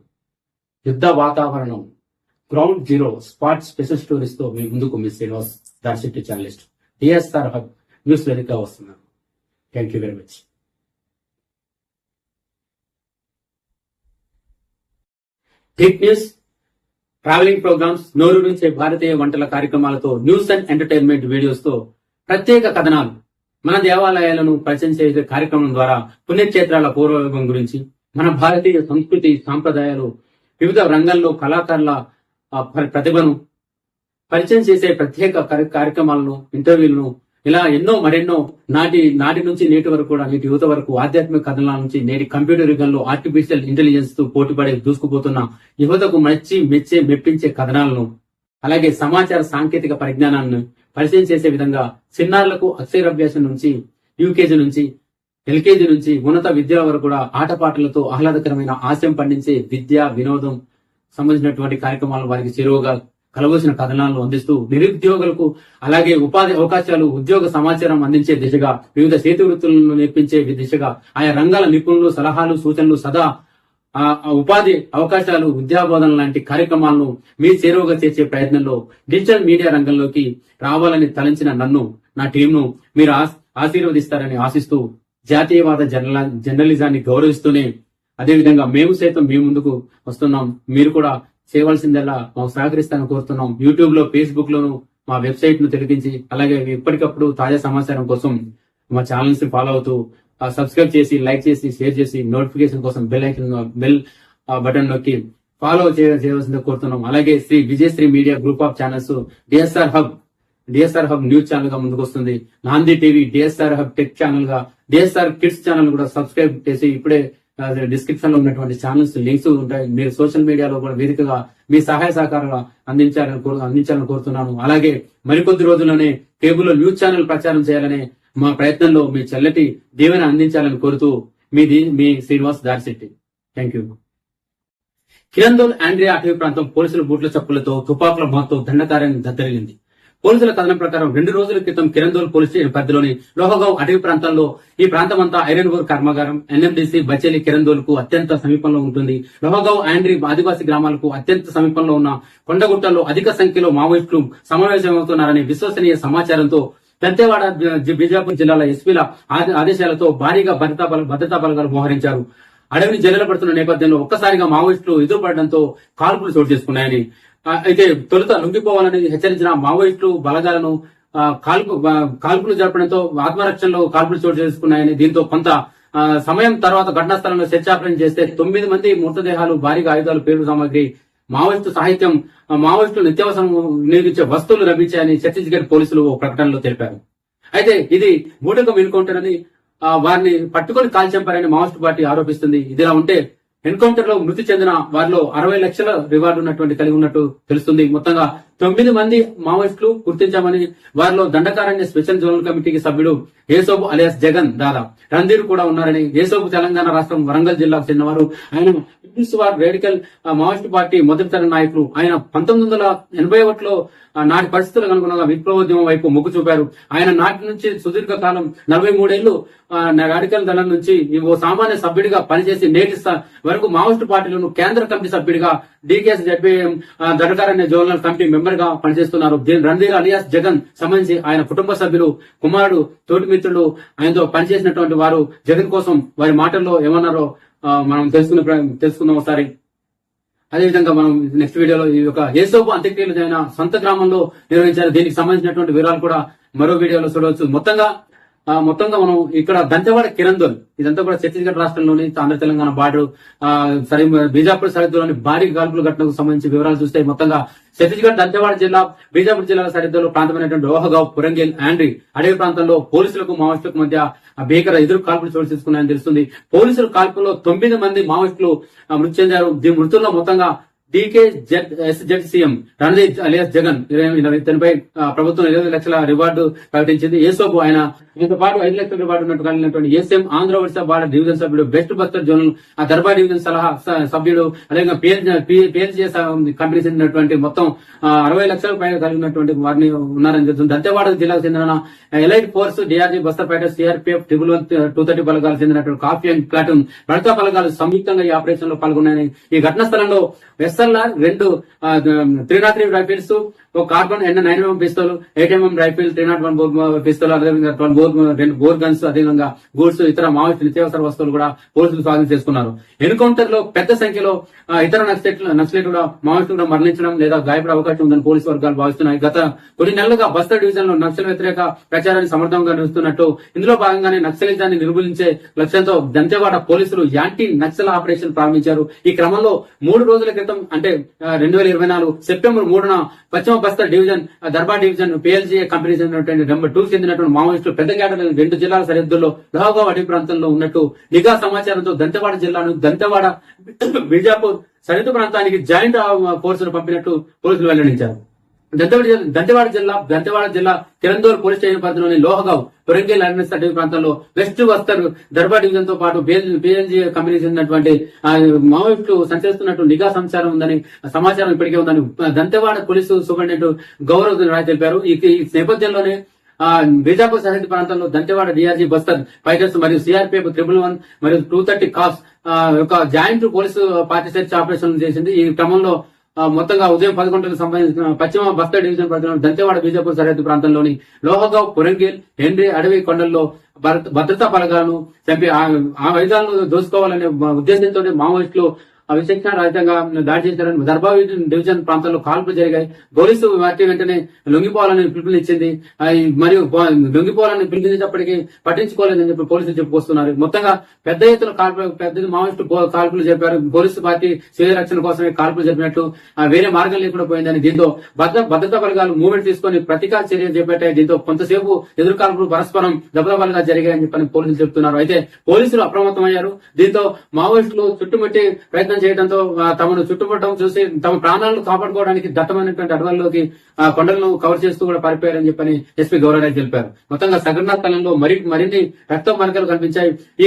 యుద్ధ వాతావరణం ground zero spot special stories తో మీ ముందుకు మీ Srinivas Darshetti journalist DSR hub news వేదికగా వస్తున్నారు. Thank you very much. Big news, travelling programmes, నోరు నుంచే భారతీయ వంటల కార్యక్రమాలతో న్యూస్ అండ్ ఎంటర్టైన్మెంట్ వీడియోస్ తో ప్రత్యేక కథనాలు, మన దేవాలయాలను పరిచయం చేసే కార్యక్రమం ద్వారా పుణ్యక్షేత్రాల పూర్వవైభవం గురించి, మన భారతీయ సంస్కృతి సాంప్రదాయాలు, వివిధ రంగాల్లో కళాకారుల ప్రతిభను పరిచయం చేసే ప్రత్యేక కార్యక్రమాలను, ఇంటర్వ్యూలను, ఇలా ఎన్నో మరెన్నో నాటి నుంచి నేటి వరకు కూడా నేటి యువత వరకు ఆధ్యాత్మిక కథనాల నుంచి నేటి కంప్యూటర్ యుగంలో ఆర్టిఫిషియల్ ఇంటెలిజెన్స్ తో పోటీపడే దూసుకుపోతున్న యువతకు మెప్పించే కథనాలను, అలాగే సమాచార సాంకేతిక పరిజ్ఞానాన్ని పరిచయం చేసే విధంగా చిన్నారులకు అక్షరాభ్యాసం నుంచి యూకేజీ నుంచి ఎల్కేజీ నుంచి ఉన్నత విద్యల వరకు కూడా ఆటపాటలతో ఆహ్లాదకరమైన హాస్యం పండించే విద్య వినోదం సంబంధించినటువంటి కార్యక్రమాలు వారికి చేరువగా కలవలసిన కథనాలను అందిస్తూ నిరుద్యోగులకు అలాగే ఉపాధి అవకాశాలు, ఉద్యోగ సమాచారం అందించే దిశగా, వివిధ చేతి వృత్తులను నేర్పించే దిశగా ఆయా రంగాల నిపుణులు సలహాలు సూచనలు సదా ఉపాధి అవకాశాలు, విద్యాబోధన లాంటి కార్యక్రమాలను మీ చేరువగా చేర్చే ప్రయత్నంలో డిజిటల్ మీడియా రంగంలోకి రావాలని తలంచిన నన్ను, నా టీంను మీరు ఆశీర్వదిస్తారని ఆశిస్తూ జాతీయవాద జర్నలిజాన్ని గౌరవిస్తూనే అదేవిధంగా మేము సైతం మీ ముందుకు వస్తున్నాం. మీరు కూడా చేయవలసిందల్లా మాకు సహకరిస్తానని కోరుతున్నాం. యూట్యూబ్ లో, ఫేస్బుక్ లోను మా వెబ్సైట్ ను తిరిగించి అలాగే ఎప్పటికప్పుడు తాజా సమాచారం కోసం మా ఛానల్స్ ని ఫాలో అవుతూ సబ్స్క్రైబ్ చేసి, లైక్ చేసి, షేర్ చేసి, నోటిఫికేషన్ కోసం బెల్ బటన్ నొక్కి ఫాలో చేయవలసిందిగా కోరుతున్నాం. అలాగే Shri Vijayashri media group of channels DSR hub news channel గా ముందుకు వస్తుంది. Nandi TV DSR hub tech channel గా, డిఎస్ఆర్ కిడ్స్ ఛానల్ కూడా సబ్స్క్రైబ్ చేసి ఇప్పుడే డిస్క్రిప్షన్ లో ఉన్నటువంటి ఛానల్స్ లింక్స్ ఉంటాయి. మీరు సోషల్ మీడియాలో కూడా వేదికగా మీ సహాయ సహకారాలు అందించాలని కోరుతున్నాను. అలాగే మరికొద్ది రోజుల్లోనే కేబుల్ న్యూస్ ఛానల్ ప్రచారం చేయాలనే మా ప్రయత్నంలో మీ చల్లటి దీవెన అందించాలని కోరుతూ మీ శ్రీనివాస్ దార్శెట్టి. Thank you. కిరందోల్ ఆండ్రియా అటవీ ప్రాంతం పోలీసుల బూట్ల చప్పులతో తుపాకుల మాతో దండకార్యాన్ని దద్దరిల్లింది. పోలీసుల కథనం ప్రకారం 2 రోజుల క్రితం కిరందోల్ పోలీస్ స్టేషన్ పరిధిలోని లోహగావ్ అటవీ ప్రాంతాల్లో, ఈ ప్రాంతమంతా ఐరన్ ఓర్ కర్మాగారం, ఎన్ఎండిసి బచేలి కిరందోల్ కు అత్యంత సమీపంలో ఉంటుంది. లోహగావ్ ఆండ్రీ ఆదివాసీ గ్రామాలకు అత్యంత సమీపంలో ఉన్న కొండగుట్టల్లో అధిక సంఖ్యలో మావోయిస్టులు సమావేశమవుతున్నారనే విశ్వసనీయ సమాచారంతో దంతేవాడ, బీజాపూర్ జిల్లాల ఎస్పీల ఆదేశాలతో భారీగా భద్రతా బలగాలు మోహరించారు. అడవిని జల్లెడపడుతున్న నేపథ్యంలో ఒక్కసారిగా మావోయిస్టులు ఎదురుపడడంతో కాల్పులు చోటు చేసుకున్నాయని, అయితే తొలుత లొంగిపోవాలని హెచ్చరించిన మావోయిస్టులు బలగాలను కాల్పులు జరపడంతో ఆత్మరక్షణలో కాల్పులు చోటు చేసుకున్నాయని, దీంతో కొంత సమయం తర్వాత ఘటనా స్థలంలో సెర్చ్ ఆపరేషన్ చేస్తే 9 మంది మృతదేహాలు, భారీగా ఆయుధాలు, పేలుడు సామాగ్రి, మావోయిస్టు సాహిత్యం, మావోయిస్టులు నిత్యావసరం వినియోగించే వస్తువులు లభించాయని ఛత్తీస్గఢ్ పోలీసులు ఓ ప్రకటనలో తెలిపారు. అయితే ఇది బూటకం ఎన్కౌంటర్ అని, వారిని పట్టుకొని కాల్చంపారని మావోయిస్టు పార్టీ ఆరోపిస్తుంది. ఇదిలా ఉంటే ఎన్కౌంటర్ లో మృతి చెందిన వారిలో 60 లక్షల రివార్డు కలిగి ఉన్నట్టు తెలుస్తుంది. మొత్తంగా 9 మంది మావోయిస్టులు గుర్తించామని, వారిలో దండకారణ్య స్పెషల్ జోనల్ కమిటీకి సభ్యుడు ఏసోబు అలియాస్ జగన్ దాదా రణధీర్ కూడా ఉన్నారని, ఏసోబు తెలంగాణ రాష్ట్రం వరంగల్ జిల్లాకు చెందినవారు. ఆయన people's war radical Maoist party మొదటి తరం నాయకులు. ఆయన 1981లో నాటి పరిస్థితులకు అనుగుణంగా విప్లవోద్యమం వైపు మొగ్గు చూపారు. ఆయన నాటి నుంచి సుదీర్ఘ కాలం 43 ఏళ్లు రాడికల్ దళం నుంచి ఓ సామాన్య సభ్యుడిగా పనిచేసి నేటి వరకు మావోయిస్టు పార్టీలను కేంద్ర కమిటీ సభ్యుడిగా DKS జడ్పీఎం Dandakaranya zonal committee member గా పనిచేస్తున్నారు. రణధీర్ అలియాస్ జగన్ సంబంధించి ఆయన కుటుంబ సభ్యులు, కుమారుడు, తోటి మిత్రులు ఆయనతో పనిచేసినటువంటి వారు జగన్ కోసం వారి మాటల్లో ఏమన్నారో మనం తెలుసుకుందాం ఒకసారి. అదేవిధంగా మనం నెక్స్ట్ వీడియోలో ఈ యొక్క ఏసోబు అంత్యక్రియలు ఆయన సొంత గ్రామంలో నిర్వహించారు. దీనికి సంబంధించినటువంటి వివరాలు కూడా మరో వీడియోలో చూడవచ్చు. మొత్తంగా మొత్తంగా మనం ఇక్కడ దంతెవాడ కిరందోల్ ఇదంతా కూడా ఛత్తీస్గఢ్ రాష్ట్రంలోని ఆంధ్ర తెలంగాణ బార్డర్ బీజాపూర్ సరిహద్దులోని భారీ గాల్పుల ఘటనకు సంబంధించి వివరాలు చూస్తే మొత్తంగా ఛత్తీస్గఢ్ దంతెవాడ జిల్లా బీజాపూర్ జిల్లాల సరిహద్దులో ప్రాంతమైనటువంటి రోహగావ్ పురంగేల్ ఆండ్రీ అడవి ప్రాంతంలో పోలీసులకు మావోయిస్టులకు మధ్య భీకర ఎదురు కాల్పులు చోటు చేసుకున్నాయని తెలుస్తుంది. పోలీసుల కాల్పుల్లో 9 మంది మావోయిస్టులు మృతి చెందారు. దీని మృతుల్లో మొత్తంగా DKZSZCM రణదీప్ అలియాస్ జగన్ ఇతనిపై ప్రభుత్వం 20 లక్షల రివార్డు ప్రకటించింది. ఏసోపు ఆయన దీంతో పాటు 5 లక్షల రివార్డు ఉన్నట్టు కలిగినటువంటి SM Andhra Odisha border division సభ్యుడు, west Bastar zonal Darbar division సలహా సభ్యుడు, అదేవిధంగా పిఎల్జిఎస్ కంపెనీ చెందినటువంటి మొత్తం 60 లక్షల పైన కలిగినటువంటి వారిని ఉన్నారని చెప్తుంది. దంతెవాడ జిల్లాకు చెందిన elite force, DRG, Bastar fighters, CRPF, 230 బలగాలు చెందినటువంటి కాఫీ అండ్ ప్లాటూన్ భద్రతా బలగాలు సంయుక్తంగా ఈ ఆపరేషన్ లో పాల్గొన్నాయని, ఈ ఘటనా స్థలంలో SLR 2 303 రైఫిల్స్, ఒక carbon N9mm pistol, 8mm rifle, 301 pistol, అదేవిధంగా 2 బోర్ గన్స్, అదేవిధంగా గూడ్స్, ఇతర మావోయిస్టు నిత్యావసర వస్తువులు కూడా పోలీసులు స్వాధీనం చేసుకున్నారు. ఎన్కౌంటర్ లో పెద్ద సంఖ్యలో ఇతర నక్సలైట్లు కూడా మావోయిస్టులు కూడా మరణించడం లేదా గాయపడే అవకాశం ఉందని పోలీసు వర్గాలు భావిస్తున్నాయి. గత కొన్ని నెలలుగా బస్తర్ డివిజన్ లో నక్సల్ వ్యతిరేక ప్రచారాన్ని సమర్థంగా నిర్వహిస్తున్నట్టు, ఇందులో భాగంగానే నక్సలిజాన్ని నిర్మూలించే లక్ష్యంతో దంతెవాడ పోలీసులు యాంటీ నక్సల్ ఆపరేషన్ ప్రారంభించారు. ఈ క్రమంలో 3 రోజుల క్రితం అంటే 2024 సెప్టెంబర్ 3న పశ్చిమ Bastar division, Darbar division, PLG company చెందినటువంటి నెంబర్ 2 చెందినటువంటి మావోయిస్టులు పెద్ద కేటలో 2 జిల్లాల సరిహద్దుల్లో లోహగావ్ అడవి ప్రాంతంలో ఉన్నట్టు నిఘా సమాచారంతో దంతెవాడ జిల్లాను దంతెవాడ బీజాపూర్ సరిహద్దు ప్రాంతానికి జాయింట్ ఫోర్సును పంపినట్టు పోలీసులు వెల్లడించారు. దంతెవాడ జిల్లా కిరందోల్ పోలీస్ స్టేషన్ పరిధిలోని లోహగావ్ పురంగేల్ అడవి ప్రాంతంలో వెస్ట్ బస్తర్ దర్బార్ డివిజన్ తో పాటు పిఎల్జీ కంపెనీ చెందినటువంటి మావోయిస్టులు సంచరిస్తున్నట్టు నిఘా సమాచారం ఉందని సమాచారం ఇప్పటికే ఉందని దంతెవాడ పోలీసు సూపరింటెండెంట్ గౌరవ్ రాయ్ తెలిపారు. ఈ నేపథ్యంలోనే బీజాపూర్ సరిహద్దు ప్రాంతంలో దంతెవాడ డిఆర్జీ, బస్తర్ ఫైటర్స్ మరియు సిఆర్పీఎఫ్ 111 మరియు 230 కాప్స్ యొక్క joint police party search operation చేసింది. ఈ క్రమంలో మొత్తంగా ఉదయం 11 గంటలకు సంబంధించిన పశ్చిమ బస్తర్ డివిజన్ పరిధిలో దంతెవాడ బీజాపూర్ సరిహద్దు ప్రాంతంలోని లోహగావ్ పురంగేల్ హెన్రీ అడవి కొండల్లో భద్రతా బలగాలను చంపి ఆ ఆయుధాలను దోచుకోవాలనే ఉద్దేశంతో మావోయిస్టులు విచక్షణ రహితంగా దాడి చేశారని దర్బార్ డివిజన్ ప్రాంతంలో కాల్పులు జరిగాయి. పోలీసు వాటి వెంటనే లొంగిపోవాలని పిలుపునిచ్చింది. మరియు లొంగిపోవాలని పిలుపునిచ్చినప్పటికీ పట్టించుకోలేదని చెప్పి పోలీసులు చెప్పుకొస్తున్నారు. మొత్తంగా పెద్ద ఎత్తున మావోయిస్టు కాల్పులు జరిపారు. పోలీసు పార్టీ స్వీయ రక్షణ కోసమే కాల్పులు జరిపినట్టు వేరే మార్గం లేకుండా పోయిందని, దీంతో భద్రతా బలగాలు మూవ్మెంట్ తీసుకుని ప్రతీకార చర్యలు చేపట్టాయి. దీంతో కొంతసేపు ఎదురు కాల్పులు పరస్పరం దెబ్బలబలంగా జరిగాయని చెప్పని పోలీసులు చెబుతున్నారు. అయితే పోలీసులు అప్రమత్తమయ్యారు. దీంతో మావోయిస్టులు చుట్టుముట్టి ప్రయత్నం చేయడంతో తమను చుట్టుముట్టడం చూసి తమ ప్రాణాలను కాపాడుకోవడానికి దట్టమైనటువంటి అడవుల్లోకి కొండలను కవర్ చేస్తూ కూడా పారిపోయారని చెప్పని ఎస్పీ గౌరవరాయ్ తెలిపారు. మొత్తంగా సంఘటనా స్థలంలో మరిన్ని రక్త మరకలు కనిపించాయి. ఈ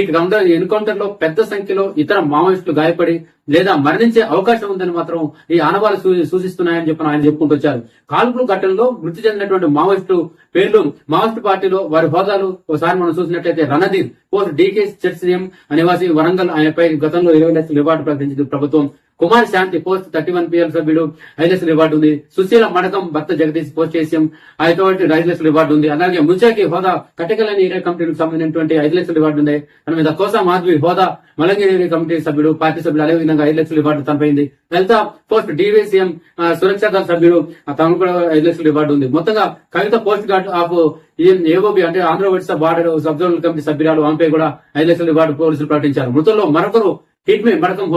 ఎన్కౌంటర్ లో పెద్ద సంఖ్యలో ఇతర మావోయిస్టులు గాయపడి లేదా మరణించే అవకాశం ఉందని మాత్రం ఈ ఆనవాళ్లు సూచిస్తున్నాయని చెప్పి ఆయన చెప్పుకుంటూ వచ్చారు. కాల్పుల ఘటనలో మృతి చెందినటువంటి మావోయిస్టు పేర్లు, మావోయిస్టు పార్టీలో వారి హోదాలు ఒకసారి మనం చూసినట్లయితే రణదీప్ పోస్ట్ DKZSCM నివాసి వరంగల్, ఆయనపై గతంలో 20 లక్షల రివార్డు ప్రకటించింది ప్రభుత్వం. కుమార్ శాంతి పోస్ట్ 31 PL సభ్యుడు 5 లక్షల రివార్డు ఉంది. సుశీల మడకం భర్త జగదీష్ పోస్ట్ ACM 5 లక్షల రివార్డు ఉంది. అలాగే ముచాకి హోదా కటకలని ఏరియా కమిటీకి సంబంధించినటువంటి 5 లక్షల రివార్డు ఉంది. తన మీద కోసా మాధవి హోదా మలంగిరి ఏరియా కమిటీ సభ్యుడు, పార్టీ సభ్యులు అదేవిధంగా 5 లక్షల రివార్డు తనపైంది. లలిత పోస్ట్ DVCM సురక్షా దళ సభ్యుడు, తనకు కూడా 5 లక్షల రివార్డు ఉంది. మొత్తంగా కవిత పోస్ట్ గార్డ్ ఆఫ్ ఏఓబి అంటే Andhra Odisha border sub zonal committee సభ్యురాలు, ఆమెపై కూడా 5 లక్షల రివార్డు పోలీసులు ప్రకటించారు. మృతుల్లో మరొకరు హిట్మే మడకం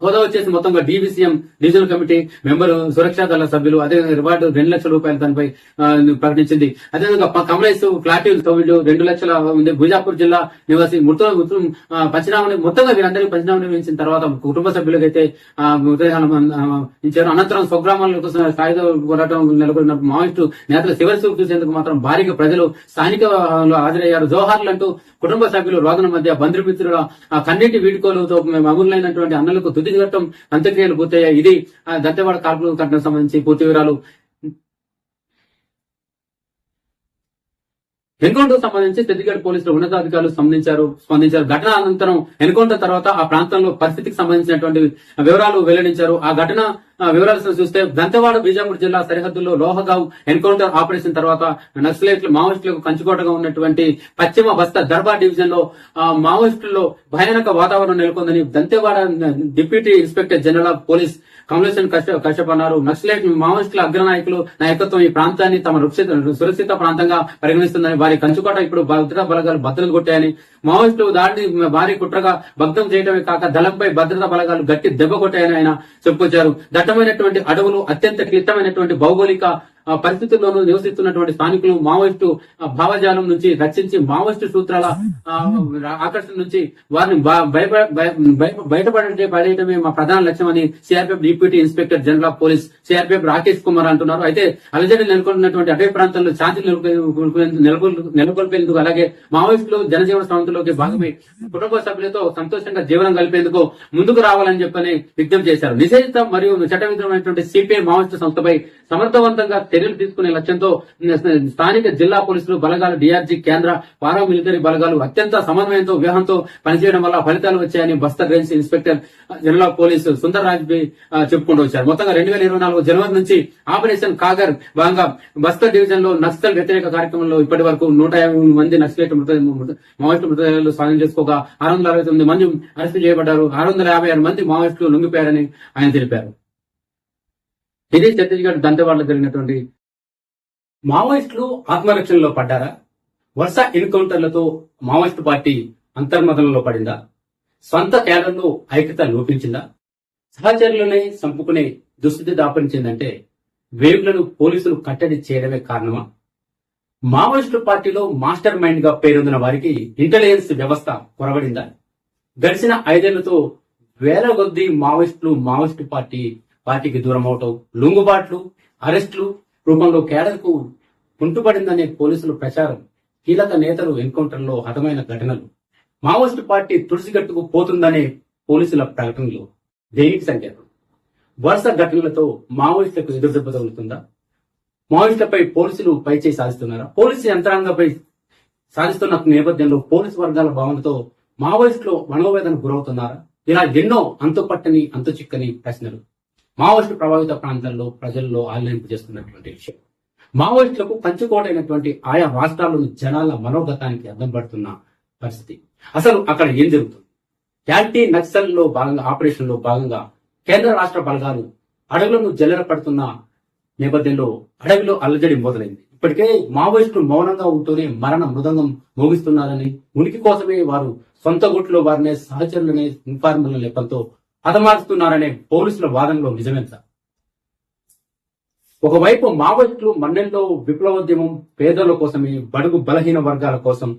హోదా వచ్చేసి మొత్తంగా DVCM డివిజనల్ కమిటీ మెంబర్, సురక్షా దళ సభ్యులు, అదేవిధంగా రివార్డు 2 లక్షల రూపాయలు తనపై ప్రకటించింది. అదేవిధంగా కమలేశ్ ప్లాటిల్ సభ్యుడు 2 లక్షల ఉంది. బీజాపూర్ జిల్లా నివాసి పంచనామా మొత్తంగా వీరందరికీ పంచనామా నిర్వహించిన తర్వాత కుటుంబ సభ్యులకైతే ఇచ్చారు. అనంతరం స్వగ్రామాలకు సాయుధ పోరాటం నెలకొన్న మావోయిస్టు నేతల చివరి చూపు చూసేందుకు మాత్రం భారీగా ప్రజలు స్థానికంలో హాజరయ్యారు. జోహార్లు అంటూ కుటుంబ సభ్యులు రోదన మధ్య బంధుమిత్రుల కన్నీటి వీడుకోలుతో అమరులైనటువంటి అన్నలకు తుది ఘట్టం అంత్యక్రియలు పూర్తయ్యాయి. ఇది దంతెవాడ కాల్పుల ఘటనకు సంబంధించి పూర్తి వివరాలు. ఎన్కౌంటర్ సంబంధించి ఛత్తీస్గఢ్ పోలీసులు ఉన్నతాధికారులు స్పందించారు. ఘటన అనంతరం ఎన్కౌంటర్ తర్వాత ఆ ప్రాంతంలో పరిస్థితికి సంబంధించినటువంటి వివరాలు వెల్లడించారు. ఆ ఘటన వివరాలు చూస్తే దంతెవాడ బీజాపూర్ జిల్లా సరిహద్దుల్లో లోహగావ్ ఎన్కౌంటర్ ఆపరేషన్ తర్వాత నక్సలైట్లు మావోయిస్టులకు కంచుకోటగా ఉన్నటువంటి పశ్చిమ బస్తా దర్బార్ డివిజన్ లో మావోయిస్టుల్లో భయానక వాతావరణం నెలకొందని Dantewada deputy inspector general of police Kamaleshan Kashyap అన్నారు. నక్సలైట్ మావోయిస్టుల అగ్రనాయకులు నాయకత్వం ఈ ప్రాంతాన్ని తమ సురక్షిత ప్రాంతంగా పరిగణిస్తుందని, వారి కంచుకోట ఇప్పుడు భద్రతా బలగాలు భద్రత కొట్టాయని, మావోయిస్టులు దాడిని భారీ కుట్రగా భగ్నం చేయడమే కాక దళంపై భద్రతా బలగాలు గట్టి దెబ్బ కొట్టాయని ఆయన చెప్పుకొచ్చారు. దట్టమైనటువంటి అడవులు, అత్యంత క్లిష్టమైనటువంటి భౌగోళిక పరిస్థితుల్లోనూ నివసిస్తున్నటువంటి స్థానికులు మావోయిస్టు భావజాలం నుంచి రక్షించి మావోయిస్టు సూత్రాల ఆకర్షణ నుంచి వారిని బయటపడేయడమే మా ప్రధాన లక్ష్యమని CRPF deputy inspector general of police CRPF Rakesh Kumar అంటున్నారు. అయితే అలజడి నెలకొన్నటువంటి అటవీ ప్రాంతాల్లో శాంతి నెలకొల్పేందుకు అలాగే మావోయిస్టులు జనజీవన సంస్థలోకి భాగమై కుటుంబ సభ్యులతో సంతోషంగా జీవనం కలిపేందుకు ముందుకు రావాలని చెప్పని విజ్ఞప్తి చేశారు. నిషేధిత మరియు చట్టవిరుద్ధమైనటువంటి సిపిఐ మావోయిస్టు సంస్థపై సమర్థవంతంగా చర్యలు తీసుకునే లక్ష్యంతో స్థానిక జిల్లా పోలీసులు బలగాలు, డిఆర్జీ, కేంద్ర పారామిలిటరీ బలగాలు అత్యంత సమన్వయంతో వ్యూహంతో పనిచేయడం వల్ల ఫలితాలు వచ్చాయని Bastar range inspector general of police Sundar Raj చెప్పుకుంటూ వచ్చారు. మొత్తంగా 2024 జనవరి నుంచి ఆపరేషన్ కాగర్ భాగంగా బస్తర్ డివిజన్ లో నక్సల్ వ్యతిరేక కార్యక్రమంలో ఇప్పటి వరకు 150 మంది నక్సలైట్ మావోయిస్టు మృతదేహాలు స్వాధీనం చేసుకోగా 669 మంది అరెస్టు చేయబడ్డారు. 656 మంది మావోయిస్టులు లొంగిపోయారని ఆయన తెలిపారు. ఇది ఛత్తీస్గఢ్ దంతెవాడలో జరిగినటువంటి. మావోయిస్టులు ఆత్మరక్షణలో పడ్డారా? వరుస ఎన్కౌంటర్లతో మావోయిస్టు పార్టీ అంతర్మతంలో పడిందా? స్వంత కేడర్లో ఐక్యత లోపించిందా? సహచరులనే చంపుకునే దుస్థితి దాపరించిందంటే వేగులను పోలీసులు కట్టడి చేయడమే కారణమా? మావోయిస్టు పార్టీలో మాస్టర్ మైండ్ గా పేరొందిన వారికి ఇంటెలిజెన్స్ వ్యవస్థ కొరబడిందా? గడిచిన 5 ఏళ్లతో వేల కొద్దీ మావోయిస్టు పార్టీకి దూరం అవటం, లొంగుబాట్లు, అరెస్టులు రూపంలో కేడర్కు కుంటుపడిందనే పోలీసుల ప్రచారం, కీలక నేతలు ఎన్కౌంటర్లో హతమైన ఘటనలు, మావోయిస్టు పార్టీ తుడిసిగట్టుకు పోతుందనే పోలీసుల ప్రకటనలు దేనికి సంకేతం? వరుస ఘటనలతో మావోయిస్టులకు ఎదురుదెబ్బ తగులుతుందా? మావోయిస్టులపై పోలీసులు పైచేయి సాధిస్తున్నారా? పోలీసు యంత్రాంగంపై సాధిస్తున్న నేపథ్యంలో పోలీసు వర్గాల భావనతో మావోయిస్టులు మనోవేదన గురవుతున్నారా? ఇలా ఎన్నో అంతుపట్టని అంతుచిక్కని ప్రశ్నలు మావోయిస్టు ప్రభావిత ప్రాంతాల్లో ప్రజల్లో ఆలయింపు చేస్తున్నటువంటి విషయం. మావోయిస్టులకు పంచుకోటైనటువంటి ఆయా రాష్ట్రాల్లోని జనాల మనోగతానికి అద్దం పడుతున్న పరిస్థితి. అసలు అక్కడ ఏం జరుగుతుంది? యాంటీ నక్సల్ లో భాగంగా ఆపరేషన్ లో భాగంగా కేంద్ర రాష్ట్ర బలగాలు అడవులను జల్లెర పడుతున్న నేపథ్యంలో అడవిలో అల్లజడి మొదలైంది. ఇప్పటికే మావోయిస్టులు మౌనంగా ఉంటూనే మరణ మృదంగం మోగిస్తున్నారని, ఉనికి కోసమే వారు సొంత గుట్లో వారినే సహచరులనే ఇన్ఫార్మర్ల లెక్కలతో హతమారుస్తున్నారనే పోలీసుల వాదనలో నిజమెంత? ఒకవైపు మావోయిస్టులు మన్నెల్లో విప్లవోద్యమం పేదల కోసమే, బడుగు బలహీన వర్గాల కోసం,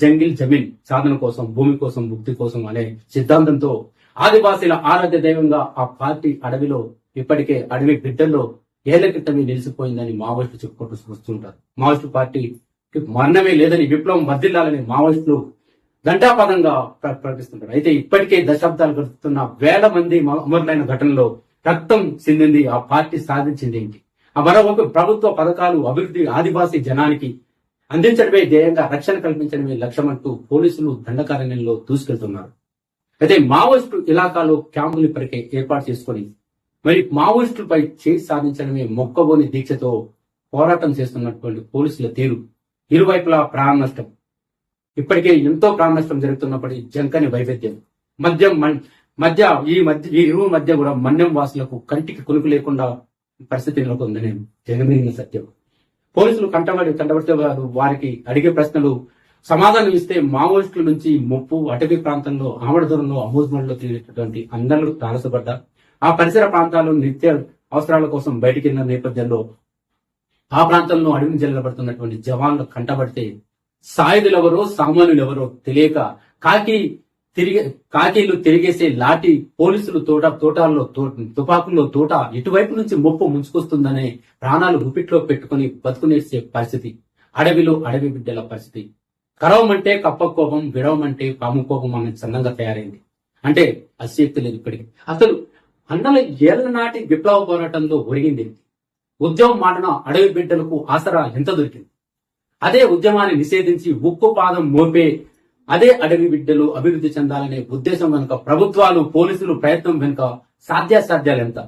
జంగిల్ జమీన్ సాధన కోసం, భూమి కోసం, ముక్తి కోసం అనే సిద్ధాంతంతో ఆదివాసీల ఆరాధ్య దైవంగా ఆ పార్టీ అడవిలో ఇప్పటికే అడవి బిడ్డల్లో ఏళ్ల క్రితమే నిలిచిపోయిందని మావోయిస్టులు చెప్పుకుంటూ వస్తుంటారు. మావోయిస్టు పార్టీకి మరణమే లేదని, విప్లవం వర్ధిల్లాలని మావోయిస్టులు ఘంటాపదంగా ప్రకటిస్తుంటారు. అయితే ఇప్పటికే దశాబ్దాలు గడుస్తున్న వేల మంది అమరులైన ఘటనలో రక్తం చిందింది ఆ పార్టీ సాధించింది ఏంటి? ఆ మరోవైపు ప్రభుత్వ పథకాలు, అభివృద్ధి ఆదివాసీ జనానికి అందించడమే ధ్యేయంగా, రక్షణ కల్పించడమే లక్ష్యమంటూ పోలీసులు దండకారణ్యంలో దూసుకెళ్తున్నారు. అయితే మావోయిస్టు ఇలాకాలో క్యాంపులు ఇప్పటికే ఏర్పాటు చేసుకుని మరి మావోయిస్టులపై చేసి సాధించడమే మొక్కబోని దీక్షతో పోరాటం చేస్తున్నటువంటి పోలీసుల తీరు, ఇరువైపులా ప్రాణ నష్టం, ఇప్పటికే ఎంతో ప్రాణ నష్టం జరుగుతున్నప్పటికీ జంకని వైవిధ్యం, ఈ ఇరువు మధ్య కూడా మన్యం వాసులకు కంటికి కునుకు లేకుండా పరిస్థితి నెలకొందని జగమిగిన సత్యం. పోలీసులు కంటబడితే వారికి అడిగే ప్రశ్నలు సమాధానం ఇస్తే మావోయిస్టుల నుంచి ముప్పు, అటవీ ప్రాంతంలో ఆమడ దూరంలో అమూజ్మంలో తిరిగేటటువంటి అందరూ తారసపడ్డా ఆ పరిసర ప్రాంతాల్లో నిత్య అవసరాల కోసం బయటికి వెళ్ళిన నేపథ్యంలో ఆ ప్రాంతంలో అడవిని జల్లబడుతున్నటువంటి జవాన్లు కంటబడితే సాయుధులెవరో సామాన్యులెవరో తెలియక కాకీలు తిరిగేసే లాఠీ, పోలీసులు తుపాకుల్లో తోట ఇటువైపు నుంచి ముప్పు ముంచుకొస్తుందనే ప్రాణాలు గుప్పిట్లో పెట్టుకుని బతుకునేసే పరిస్థితి, అడవి బిడ్డల పరిస్థితి. కరవమంటే కప్ప కోపం, విడవమంటే పాము కోపం అనే చందంగా తయారైంది. అంటే అశక్తి లేదు ఇప్పటికి. అసలు అన్నల ఏళ్ల నాటి విప్లవ పోరాటంలో ఒరిగింది. ఉద్యమం మాటన అడవి బిడ్డలకు ఆసరా ఎంత దొరికింది? అదే ఉద్యమాన్ని నిషేధించి ఉక్కు పాదం మోపే అదే అడవి బిడ్డలు అభివృద్ధి చెందాలనే ఉద్దేశం వెనుక ప్రభుత్వాలు, పోలీసులు ప్రయత్నం వెనుక సాధ్యాసాధ్యాలు ఎంత?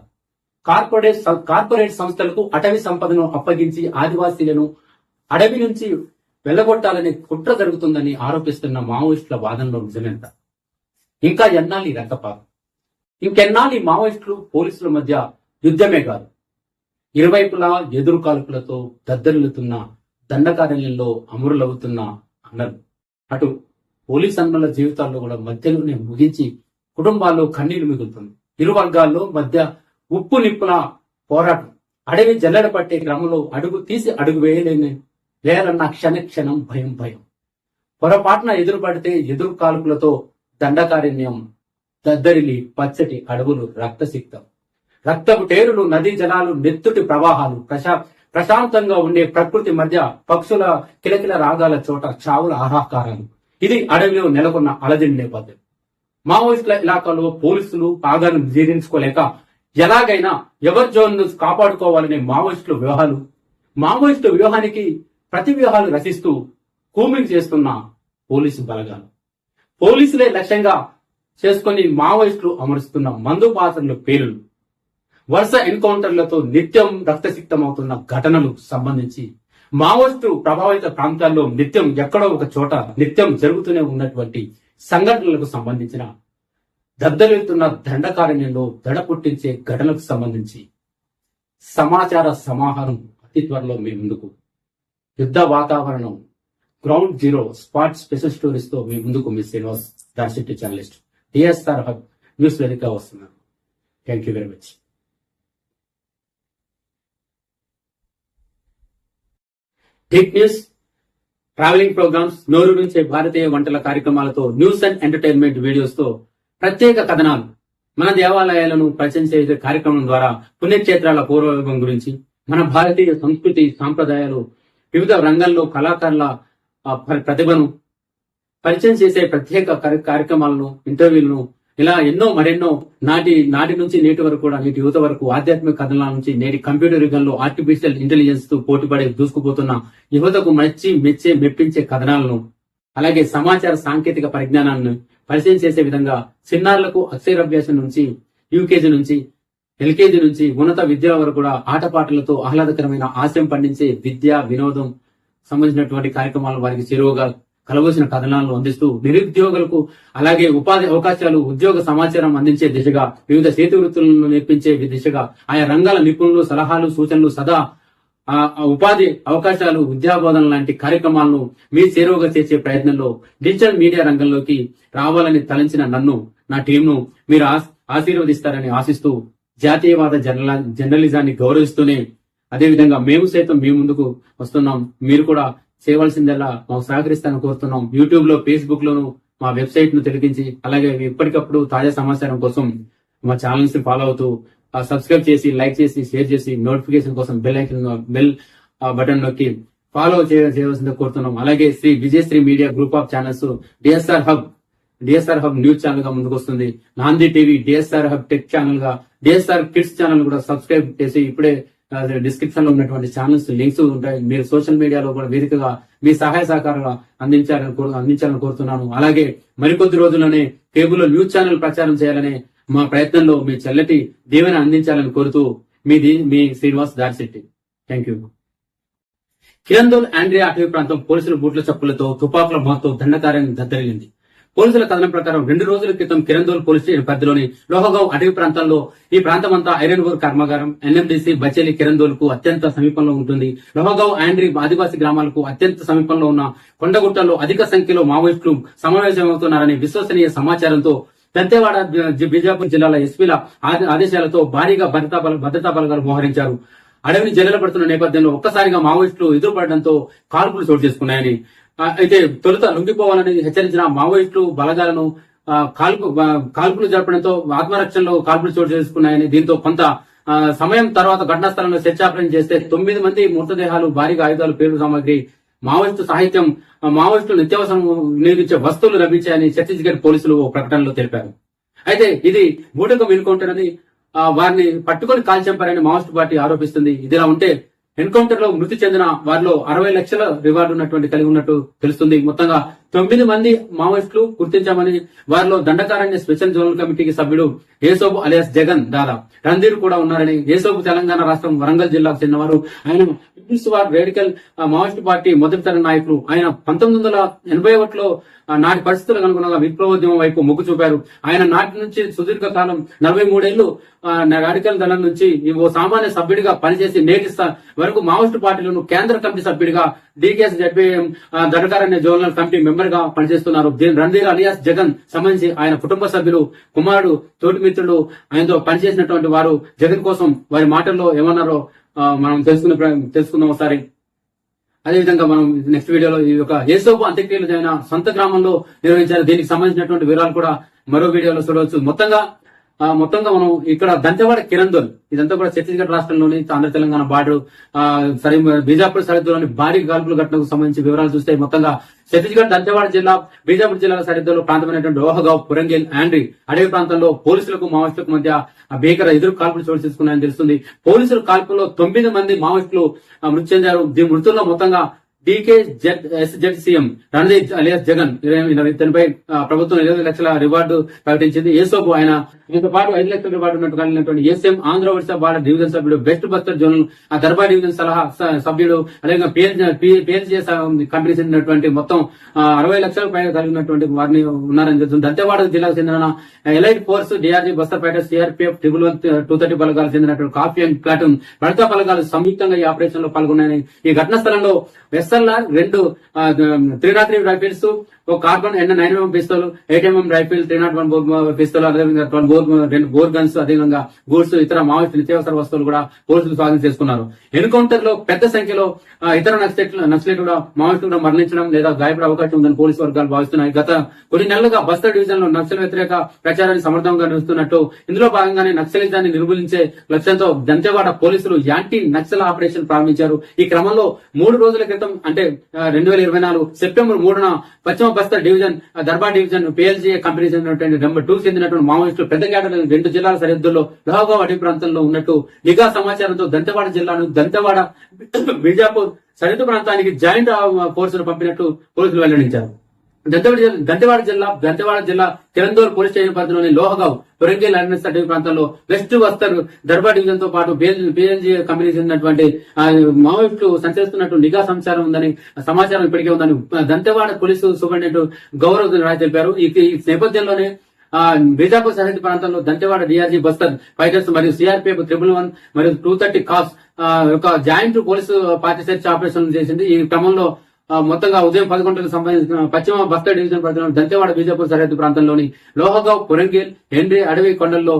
కార్పొరేట్ సంస్థలకు అటవీ సంపదను అప్పగించి ఆదివాసీలను అడవి నుంచి వెళ్లగొట్టాలనే కుట్ర జరుగుతుందని ఆరోపిస్తున్న మావోయిస్టుల వాదనలో నిజమెంత? ఇంకా ఎన్నాళ్ళు ఈ రక్తపాతం? ఇంకెన్నాళ్ళు ఈ మావోయిస్టులు పోలీసుల మధ్య యుద్ధమే కాదు, ఇరువైపులా ఎదురు కాల్పులతో దద్దరిల్లుతున్న దండకారణ్యంలో అమరులవుతున్న అన్నలు. అటు పోలీస్ అన్నల జీవితాల్లో కూడా మధ్యలోనే ముగించి కుటుంబాల్లో కన్నీళ్లు మిగులుతుంది. ఇరు వర్గాల్లో మధ్య ఉప్పు నిప్పుల పోరాటం. అడవి జల్లెడ పట్టే క్రమంలో అడుగు తీసి అడుగు వేయాలన్న క్షణం భయం. పొరపాటున ఎదురుపడితే ఎదురు కాల్పులతో దండకారణ్యం దద్దరిల్లి పచ్చటి అడవులు రక్తసిక్తం. రక్తపు టేరులు, నదీ జలాలు, నెత్తుటి ప్రవాహాలు, ప్రశాంతంగా ఉండే ప్రకృతి మధ్య పక్షుల కిలకిల రాగాల చోట చావుల ఆహాకారాలు. ఇది అడవిలో నెలకొన్న అలజడి నేపథ్యం. మావోయిస్టుల ఇలాకాలో పోలీసులు ఆగాను జీర్ణించుకోలేక ఎలాగైనా ఎవరి జోన్ను కాపాడుకోవాలనే మావోయిస్టు వ్యూహానికి ప్రతి వ్యూహాలు రచిస్తూ కూమింగ్ చేస్తున్న పోలీసు బలగాలు. పోలీసులే లక్ష్యంగా చేసుకుని మావోయిస్టులు అమరుస్తున్న మందు పాత్రల పేర్లు, వరుస ఎన్కౌంటర్లతో నిత్యం రక్తసిక్తమవుతున్న ఘటనలు సంబంధించి మావోయిస్టు ప్రభావిత ప్రాంతాల్లో నిత్యం ఎక్కడో ఒక చోట నిత్యం జరుగుతూనే ఉన్నటువంటి సంఘటనలకు సంబంధించిన దద్దరిల్లుతున్న దండకారణ్యంలో దడ పుట్టించే ఘటనలకు సంబంధించి సమాచార సమాహారం అతి త్వరలో మీ ముందుకు. యుద్ధ వాతావరణం, ground zero, spot special stories తో మీ ముందుకు మీ Srinivas Darshetti journalist DSR hub news వేదికగా వస్తున్నాను. Thank you very much. Hit news, travelling programmes, నోరు నుంచే భారతీయ వంటల కార్యక్రమాలతో న్యూస్ అండ్ ఎంటర్టైన్మెంట్ వీడియోస్ తో ప్రత్యేక కథనాలు, మన దేవాలయాలను పరిచయం చేసే కార్యక్రమం ద్వారా పుణ్యక్షేత్రాల పూర్వవైభవం గురించి, మన భారతీయ సంస్కృతి సాంప్రదాయాలు, వివిధ రంగాల్లో కళాకారుల ప్రతిభను పరిచయం చేసే ప్రత్యేక కార్యక్రమాలను, ఇంటర్వ్యూలను, ఇలా మరెన్నో నాటి నుంచి నేటి వరకు కూడా, నేటి యువత వరకు ఆధ్యాత్మిక కథనాల నుంచి నేటి కంప్యూటర్ యుగంలో ఆర్టిఫిషియల్ ఇంటెలిజెన్స్ తో పోటీపడే దూసుకుపోతున్న యువతకు మెప్పించే కథనాలను, అలాగే సమాచార సాంకేతిక పరిజ్ఞానాన్ని పరిచయం చేసే విధంగా చిన్నారులకు అక్షరాభ్యాసం నుంచి, యూకేజీ నుంచి, ఎల్కేజీ నుంచి ఉన్నత విద్య వరకు కూడా ఆటపాటలతో ఆహ్లాదకరమైన ఆశయం పండించే విద్య వినోదం సంబంధించినటువంటి కార్యక్రమాలు వారికి చేరువగా కలవలసిన కథనాలను అందిస్తూ నిరుద్యోగులకు అలాగే ఉపాధి అవకాశాలు, ఉద్యోగ సమాచారం అందించే దిశగా, వివిధ చేతి వృత్తులను నేర్పించే దిశగా ఆయా రంగాల నిపుణులు సలహాలు సూచనలు సదా ఉపాధి అవకాశాలు, విద్యాబోధన లాంటి కార్యక్రమాలను మీ చేరువగా చేసే ప్రయత్నంలో డిజిటల్ మీడియా రంగంలోకి రావాలని తలంచిన నన్ను, నా టీంను మీరు ఆశీర్వదిస్తారని ఆశిస్తూ జాతీయవాద జర్నలిజాన్ని గౌరవిస్తూనే అదేవిధంగా మేము సైతం మీ ముందుకు వస్తున్నాం. మీరు కూడా చేయవలసిందల్లా మాకు సహకరిస్తానని కోరుతున్నాం. యూట్యూబ్ లో, ఫేస్బుక్ లోను మా వెబ్సైట్ ను తిరిగించి అలాగే ఎప్పటికప్పుడు తాజా సమాచారం కోసం మా ఛానల్స్ ని ఫాలో అవుతూ సబ్స్క్రైబ్ చేసి, లైక్ చేసి, షేర్ చేసి, నోటిఫికేషన్ కోసం బెల్ బటన్ నొక్కి ఫాలో చేయవలసిందిగా కోరుతున్నాం. అలాగే Shri Vijayashri media group of channels DSR hub news channel గా ముందుకు వస్తుంది. Nandi TV DSR hub tech channel గా, డిఎస్ఆర్ కిడ్స్ ఛానల్ కూడా సబ్స్క్రైబ్ చేసి ఇప్పుడే డిస్క్రిప్షన్ లో ఉన్నటువంటి ఛానల్స్ లింక్స్ ఉంటాయి. మీరు సోషల్ మీడియాలో కూడా వేదికగా మీ సహాయ సహకారాలు అందించాలని కోరుతున్నాను. అలాగే మరికొద్ది రోజుల్లోనే కేబుల్ న్యూస్ ఛానల్ ప్రచారం చేయాలనే మా ప్రయత్నంలో మీ చల్లటి దీవెన అందించాలని కోరుతూ మీ శ్రీనివాస్ దార్శెట్టి. Thank you. కిరందోల్ ఆండ్రియా అటవీ ప్రాంతం పోలీసుల బూట్ల చప్పులతో తుపాకుల మాతో దండకార్యాన్ని దద్దరిల్లింది. పోలీసుల కథనం ప్రకారం 2 రోజుల క్రితం కిరందోల్ పోలీస్ స్టేషన్ పరిధిలోని లోహగావ్ అటవీ ప్రాంతాల్లో, ఈ ప్రాంతమంతా ఐరన్ ఓర్ కర్మాగారం, ఎన్ఎండిసి బచేలి కిరందోల్ కు అత్యంత సమీపంలో ఉంటుంది. లోహగావ్ ఆండ్రీ ఆదివాసీ గ్రామాలకు అత్యంత సమీపంలో ఉన్న కొండగుట్టల్లో అధిక సంఖ్యలో మావోయిస్టులు సమావేశమవుతున్నారనే విశ్వసనీయ సమాచారంతో దంతేవాడ, బీజాపూర్ జిల్లాల ఎస్పీల ఆదేశాలతో భారీగా భద్రతా బలగాలు మోహరించారు. అడవిని జల్లెడపడుతున్న నేపథ్యంలో ఒక్కసారిగా మావోయిస్టులు ఎదురుపడడంతో కాల్పులు చోటు చేసుకున్నాయని, అయితే తొలుత లొంగిపోవాలని హెచ్చరించిన మావోయిస్టులు బలగాలను కాల్పులు జరపడంతో ఆత్మరక్షణలో కాల్పులు చోటు చేసుకున్నాయని, దీంతో కొంత సమయం తర్వాత ఘటనా స్థలంలో సెర్చ్ ఆపరేషన్ చేస్తే 9 మంది మృతదేహాలు, భారీగా ఆయుధాలు, పేరు సామాగ్రి, మావోయిస్టు సాహిత్యం, మావోయిస్టులు నిత్యావసరం వినియోగించే వస్తువులు లభించాయని ఛత్తీస్గఢ్ పోలీసులు ఓ ప్రకటనలో తెలిపారు. అయితే ఇది బూటకం ఎన్కౌంటర్ అని, వారిని పట్టుకొని కాల్చంపారని మావోయిస్టు పార్టీ ఆరోపిస్తుంది. ఇదిలా ఉంటే ఎన్కౌంటర్ లో మృతి చెందిన వారిలో 60 లక్షల రివార్డు కలిగి ఉన్నట్టు తెలుస్తుంది. మొత్తంగా 9 మంది మావోయిస్టులు గుర్తించామని, వారిలో దండకారణ్య స్పెషల్ జోనల్ కమిటీకి సభ్యుడు ఏసోబు అలియాస్ జగన్ దాదా రణధీర్ కూడా ఉన్నారని, ఏసోబు తెలంగాణ రాష్ట్రం వరంగల్ జిల్లాకు చెందినవారు. ఆయన people's war radical Maoist party మొదటి తరం నాయకులు. ఆయన 1981లో నాటి పరిస్థితులకు అనుగుణంగా విప్లవోద్యమం వైపు మొగ్గు చూపారు. ఆయన నాటి నుంచి సుదీర్ఘ కాలం 43 ఏళ్లు రాడికల్ దళం నుంచి ఓ సామాన్య సభ్యుడిగా పనిచేసి నేటి వరకు మావోయిస్టు పార్టీలను కేంద్ర కమిటీ సభ్యుడిగా DKS ZPM Dandakaranya zonal committee member గా పనిచేస్తున్నారు. రణధీర్ అలియాస్ జగన్ సంబంధించి ఆయన కుటుంబ సభ్యులు, కుమారుడు, తోటి మిత్రులు ఆయనతో పనిచేసినటువంటి వారు జగన్ కోసం వారి మాటల్లో ఏమన్నారో మనం తెలుసుకుందాం ఒకసారి. అదేవిధంగా మనం నెక్స్ట్ వీడియోలో ఈ యొక్క ఏసోబు అంత్యక్రియలు జరిగిన సొంత గ్రామంలో నిర్వహించారు. దీనికి సంబంధించినటువంటి వివరాలు కూడా మరో వీడియోలో చూడవచ్చు. మొత్తంగా మనం ఇక్కడ దంతెవాడ కిరందోల్, ఇదంతా కూడా ఛత్తీస్గఢ్ రాష్ట్రంలోని ఆంధ్ర తెలంగాణ బార్డర్ బీజాపూర్ సరిహద్దులోని భారీ గాల్పుల ఘటనకు సంబంధించి వివరాలు చూస్తే మొత్తంగా ఛత్తీస్గఢ్ దంతెవాడ జిల్లా, బీజాపూర్ జిల్లాల సరిహద్దులో ప్రాంతమైనటువంటి రోహగావ్, పురంగేల్, ఆండ్రీ అడవి ప్రాంతంలో పోలీసులకు మావోయిస్టులకు మధ్య భీకర ఎదురు కాల్పులు చోటు చేసుకున్నాయని తెలుస్తుంది. పోలీసుల కాల్పుల్లో 9 మంది మావోయిస్టులు మృతి చెందారు. దీని మృతుల్లో మొత్తంగా సీఎం రణధీర్ అలియాస్ జగన్ తనపై ప్రభుత్వం 20 లక్షల రివార్డు ప్రకటించింది. ఏసోబు ఆయన దీంతో పాటు 5 లక్షల రివార్డు ఉన్నట్టు కలిగినటువంటి ACM Andhra Odisha border division సభ్యుడు, west Bastar zonal Darbar division సలహా సభ్యుడు, అలాగే పిఎల్జీఎస్ కంపెనీ చెందినటువంటి మొత్తం 60 లక్షల పైన కలిగినటువంటి వారిని ఉన్నారని తెలుస్తుంది. దంతెవాడ జిల్లాకు చెందిన elite force, DRG, Bastar fighters, CRPF, 230 బలగాలు చెందినటువంటి కాఫీ అండ్ ప్లాటూన్ భద్రతా బలగాలు సంయుక్తంగా ఈ ఆపరేషన్ లో పాల్గొన్నాయని, ఈ ఘటనా స్థలంలో ఎస్ఎల్ఆర్ 2 303 రైఫిల్స్, ఒక carbon N9mm pistol, 8mm rifle, 301 pistol, అదేవిధంగా 2 బోర్ గన్స్, అదేవిధంగా గూడ్స్, ఇతర మావోయిస్టు నిత్యావసర వస్తువులు కూడా పోలీసులు స్వాధీనం చేసుకున్నారు. ఎన్కౌంటర్ లో పెద్ద సంఖ్యలో ఇతర నక్సలైట్లు కూడా మావోయిస్టులు కూడా మరణించడం లేదా గాయపడే అవకాశం ఉందని పోలీసు వర్గాలు భావిస్తున్నాయి. గత కొన్ని నెలలుగా బస్తర్ డివిజన్ లో నక్సల్ వ్యతిరేక ప్రచారాన్ని సమర్థంగా నిర్వహిస్తున్నట్టు, ఇందులో భాగంగానే నక్సలిజాన్ని నిర్మూలించే లక్ష్యంతో దంతెవాడ పోలీసులు యాంటీ నక్సల్ ఆపరేషన్ ప్రారంభించారు. ఈ క్రమంలో 3 రోజుల క్రితం అంటే 2024 సెప్టెంబర్ 3న పశ్చిమ Bastar division, Darbar division, PLG company చెందినటువంటి నెంబర్ 2 చెందినటువంటి మావోయిస్టులు పెద్ద కేటలో 2 జిల్లాల సరిహద్దుల్లో లోహగావ్ అడవి ప్రాంతంలో ఉన్నట్టు నిఘా సమాచారంతో దంతెవాడ జిల్లాను దంతెవాడ బీజాపూర్ సరిహద్దు ప్రాంతానికి జాయింట్ ఫోర్సులు పంపినట్టు పోలీసులు వెల్లడించారు. దంతెవాడ జిల్లా కిరందోల్ పోలీస్ స్టేషన్ పరిధిలోని లోహగావ్, పురంగేల్ అడవి ప్రాంతంలో వెస్ట్ బస్తర్ దర్బార్ డివిజన్ తో పాటు పిఎల్జీ కంపెనీ చెందినటువంటి మావోయిస్టులు సంచరిస్తున్నట్టు నిఘా సమాచారం ఉందని సమాచారం ఇప్పటికే ఉందని దంతెవాడ పోలీసు సూపరింటెండెంట్ గౌరవ్ రాయ్ తెలిపారు. ఈ నేపథ్యంలోనే బీజాపూర్ సరిహద్దు ప్రాంతంలో దంతెవాడ డిఆర్జీ, బస్తర్ ఫైటర్స్ మరియు సిఆర్పీఎఫ్ 111 మరియు 230 కాప్స్ యొక్క joint police party search operation చేసింది. ఈ క్రమంలో మొత్తంగా ఉదయం 11 గంటలకు సంబంధించిన పశ్చిమ బస్తర్ డివిజన్ పరిధిలోని దంతెవాడ బీజాపూర్ సరిహద్దు ప్రాంతంలోని లోహగావ్, పురంగేల్, హెన్రీ అడవి కొండల్లో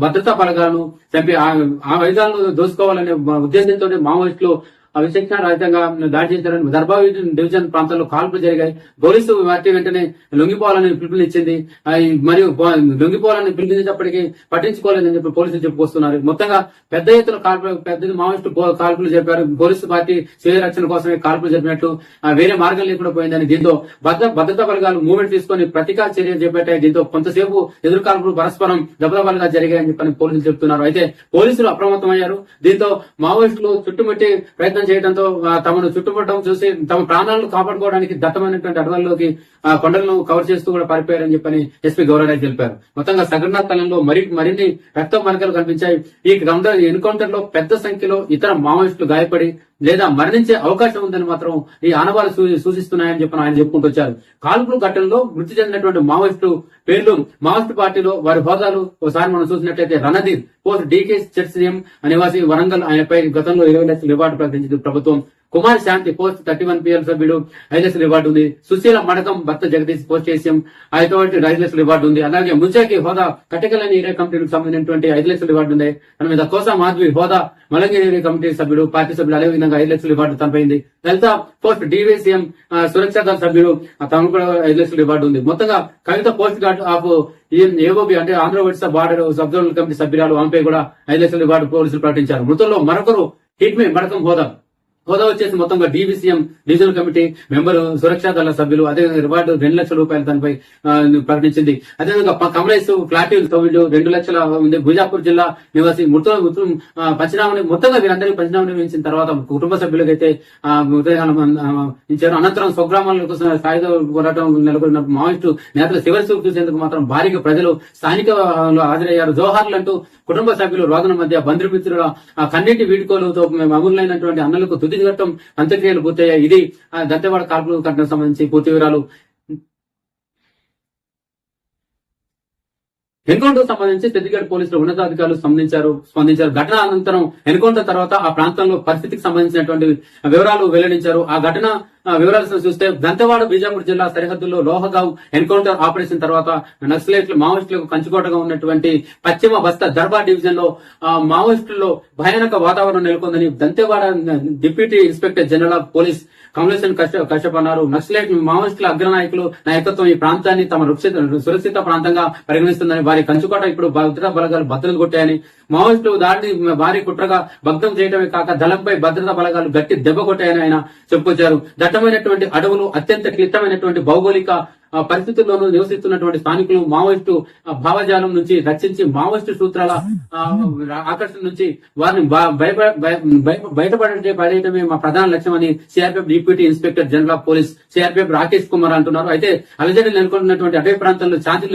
భద్రతా బలగాలను చంపి ఆ ఆయుధాలను దోసుకోవాలనే ఉద్దేశంతో మావోయిస్టులు విచక్షణ రహితంగా దాడి చేశారని దర్బార్ డివిజన్ ప్రాంతంలో కాల్పులు జరిగాయి. పోలీసు వాటి వెంటనే లొంగిపోవాలని పిలుపునిచ్చింది. మరియు లొంగిపోవాలని పిలుపునిచ్చినప్పటికీ పట్టించుకోలేదని చెప్పి పోలీసులు చెప్పుకొస్తున్నారు. మొత్తంగా పెద్ద ఎత్తున మావోయిస్టు కాల్పులు జరిపారు. పోలీసు పార్టీ స్వీయ రక్షణ కోసమే కాల్పులు జరిపినట్టు వేరే మార్గం లేకుండా పోయిందని, దీంతో భద్రతా బలగాలు మూవ్మెంట్ తీసుకుని ప్రతీకార చర్యలు చేపట్టాయి. దీంతో కొంతసేపు ఎదురు కాల్పులు పరస్పరం దెబ్బలబలుగా జరిగాయని చెప్పని పోలీసులు చెబుతున్నారు. అయితే పోలీసులు అప్రమత్తమయ్యారు. దీంతో మావోయిస్టులు చుట్టుముట్టి ప్రయత్నం చేయడంతో తమను చుట్టుముట్టడం చూసి తమ ప్రాణాలను కాపాడుకోవడానికి దట్టమైనటువంటి అడవుల్లోకి కొండలను కవర్ చేస్తూ కూడా పారిపోయారని చెప్పని ఎస్పీ గౌరవ్ తెలిపారు. మొత్తంగా సంఘటనా స్థలంలో మరిన్ని రక్త మరకలు కనిపించాయి. ఈ ఎన్కౌంటర్ లో పెద్ద సంఖ్యలో ఇతర మావోయిస్టులు గాయపడి లేదా మరణించే అవకాశం ఉందని మాత్రం ఈ ఆనవాలు సూచిస్తున్నాయని చెప్పి ఆయన చెప్పుకుంటూ వచ్చారు. కాల్పుల ఘటనలో మృతి చెందినటువంటి మావోయిస్టు పేర్లు, మావోయిస్టు పార్టీలో వారి హోదాలు ఒకసారి మనం చూసినట్లయితే రణధీర్ పోస్ట్ డీకే సీఎం నివాసి వరంగల్, ఆయనపై గతంలో 20 లక్షల రివార్డు ప్రకటించింది ప్రభుత్వం. కుమార్ శాంతి పోస్ట్ 31 PL సభ్యుడు 5 లక్షల రివార్డు ఉంది. సుశీల మడకం భర్త జగదీష్ పోస్ట్ ఏసీఎం 5 లక్షల రివార్డు ఉంది. అలాగే ముజాకి హోదా కట్టెకలని ఏరియా కమిటీకి సంబంధించినటువంటి 5 లక్షల రివార్డు ఉంది. తన మీద కోసా మాధవి హోదా మలంగిరి ఏరియా కమిటీ సభ్యుడు, పార్టీ సభ్యుడు, అదే విధంగా 5 లక్షల రివార్డు తనపైంది. లలిత పోస్ట్ డివిసిఎం సురక్షా దళ సభ్యుడు, తనకు కూడా 5 లక్షల రివార్డు ఉంది. మొత్తంగా కవిత పోస్ట్ గార్డ్ ఆఫ్ ఏఓబి అంటే Andhra Odisha border sub zonal committee సభ్యురాలు, ఆమెపై కూడా 5 లక్షల రివార్డు పోలీసులు ప్రకటించారు. మృతుల్లో మరొకరు హిట్మే మడకం హోదా హోదా వచ్చేసి మొత్తంగా DVCM డివిజనల్ కమిటీ మెంబర్, సురక్షా దళ సభ్యులు, అదేవిధంగా రివార్డు 2 లక్షల రూపాయలు తనపై ప్రకటించింది. అదేవిధంగా కమలేశ్ ఫ్లాట్ 2 లక్షల ఉంది. బీజాపూర్ జిల్లా నివాసి పంచనామా మొత్తంగా వీరందరికీ పంచనామా నిర్వహించిన తర్వాత కుటుంబ సభ్యులకైతే ఇచ్చారు. అనంతరం స్వగ్రామాలకు సాయుధ పోరాటం నెలకొన్న మావోయిస్టు నేతలు చివరి చూపు చూసేందుకు మాత్రం భారీగా ప్రజలు స్థానిక హాజరయ్యారు. జోహార్లు అంటూ కుటుంబ సభ్యులు రోదన మధ్య బంధుమిత్రుల కన్నీటి వీడ్కోలుతో అమూలైనటువంటి అన్నలకు తుది ఘట్టం అంత్యక్రియలు పూర్తయ్యాయి. ఇది దంతెవాడ కాల్పుల ఘటనకు సంబంధించి పూర్తి వివరాలు. ఎన్కౌంటర్ సంబంధించి ఛత్తీస్గఢ్ పోలీసులు ఉన్నతాధికారులు స్పందించారు. ఘటన అనంతరం ఎన్కౌంటర్ తర్వాత ఆ ప్రాంతంలో పరిస్థితికి సంబంధించినటువంటి వివరాలు వెల్లడించారు. ఆ ఘటన వివరాలు చూస్తే దంతెవాడ బీజాపూర్ జిల్లా సరిహద్దుల్లో లోహగావ్ ఎన్కౌంటర్ ఆపరేషన్ తర్వాత నక్సలైట్లు మావోయిస్టులకు కంచుకోటగా ఉన్నటువంటి పశ్చిమ బస్తా దర్బా డివిజన్ లో మావోయిస్టుల్లో భయానక వాతావరణం నెలకొందని Dantewada deputy inspector general of police Kamaleshan Kashyap అన్నారు. నక్సలైట్ మావోయిస్టుల అగ్రనాయకులు నాయకత్వం ఈ ప్రాంతాన్ని తమ సురక్షిత ప్రాంతంగా పరిగణిస్తుందని, వారి కంచుకోట ఇప్పుడు భద్రతా బలగాలు భద్రత కొట్టాయని, మావోయిస్టులు దాడిని భారీ కుట్రగా భగ్నం చేయడమే కాక దళంపై భద్రతా బలగాలు గట్టి దెబ్బ కొట్టాయని ఆయన చెప్పుకొచ్చారు. దట్టమైనటువంటి అడవులు, అత్యంత క్లిష్టమైనటువంటి భౌగోళిక పరిస్థితుల్లోనూ నివసిస్తున్నటువంటి స్థానికులు మావోయిస్టు భావజాలం నుంచి రక్షించి మావోయిస్టు సూత్రాల ఆకర్షణ నుంచి వారిని బయటపడేయడమే మా ప్రధాన లక్ష్యం అని CRPF deputy inspector general of police CRPF Rakesh Kumar అంటున్నారు. అయితే అలజడి నెలకొన్నటువంటి అటవీ ప్రాంతాల్లో శాంతి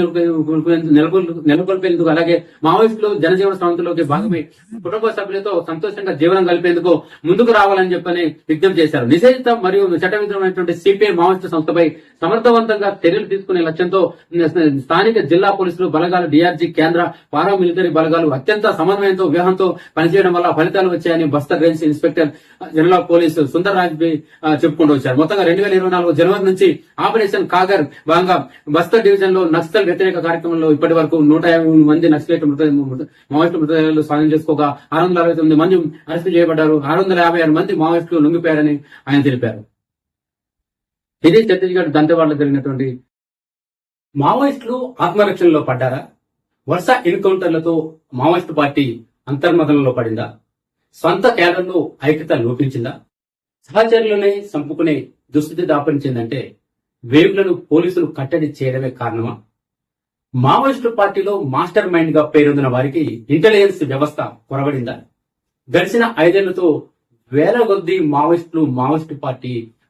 నెలకొల్పేందుకు, అలాగే మావోయిస్టులు జనజీవన స్రవంతిలోకి భాగమై కుటుంబ సభ్యులతో సంతోషంగా జీవనం కలిపేందుకు ముందుకు రావాలని చెప్పని విజ్ఞప్తి చేశారు. నిషేధిత మరియు చట్టవిరుద్ధమైనటువంటి సిపిఐ మావోయిస్టు సంస్థపై సమర్థవంతంగా చర్యలు తీసుకునే లక్ష్యంతో స్థానిక జిల్లా పోలీసులు బలగాలు, DRG, కేంద్ర పారామిలిటరీ బలగాలు అత్యంత సమన్వయంతో వ్యూహంతో పనిచేయడం వల్ల ఫలితాలు వచ్చాయని Bastar range inspector general of police Sundar Raj చెప్పుకుంటూ వచ్చారు. మొత్తంగా 2024 జనవరి నుంచి ఆపరేషన్ కాగర్ భాగంగా బస్తర్ డివిజన్ లో నక్సల్ వ్యతిరేక కార్యక్రమంలో ఇప్పటి వరకు 150 మంది నక్సలైట్ మావోయిస్టు మృతదేహాలు స్వాధీనం చేసుకోగా 669 మంది అరెస్టు చేయబడ్డారు. 656 మంది మావోయిస్టులు లొంగిపోయారని ఆయన తెలిపారు. ఇది ఛత్తీస్గఢ్ దంతెవాడలో జరిగినటువంటి. మావోయిస్టులు ఆత్మరక్షణలో పడ్డారా? వరుస ఎన్కౌంటర్లతో మావోయిస్టు పార్టీ అంతర్మథనంలో పడిందా? స్వంత కేడర్లో ఐక్యత లోపించిందా? సహచరులనే చంపుకునే దుస్థితి దాపరించిందంటే వేగులను పోలీసులు కట్టడి చేయడమే కారణమా? మావోయిస్టు పార్టీలో మాస్టర్ మైండ్ గా పేరొందిన వారికి ఇంటెలిజెన్స్ వ్యవస్థ కొరబడిందా? గడిచిన 5 ఏళ్లతో వేల కొద్దీ మావోయిస్టు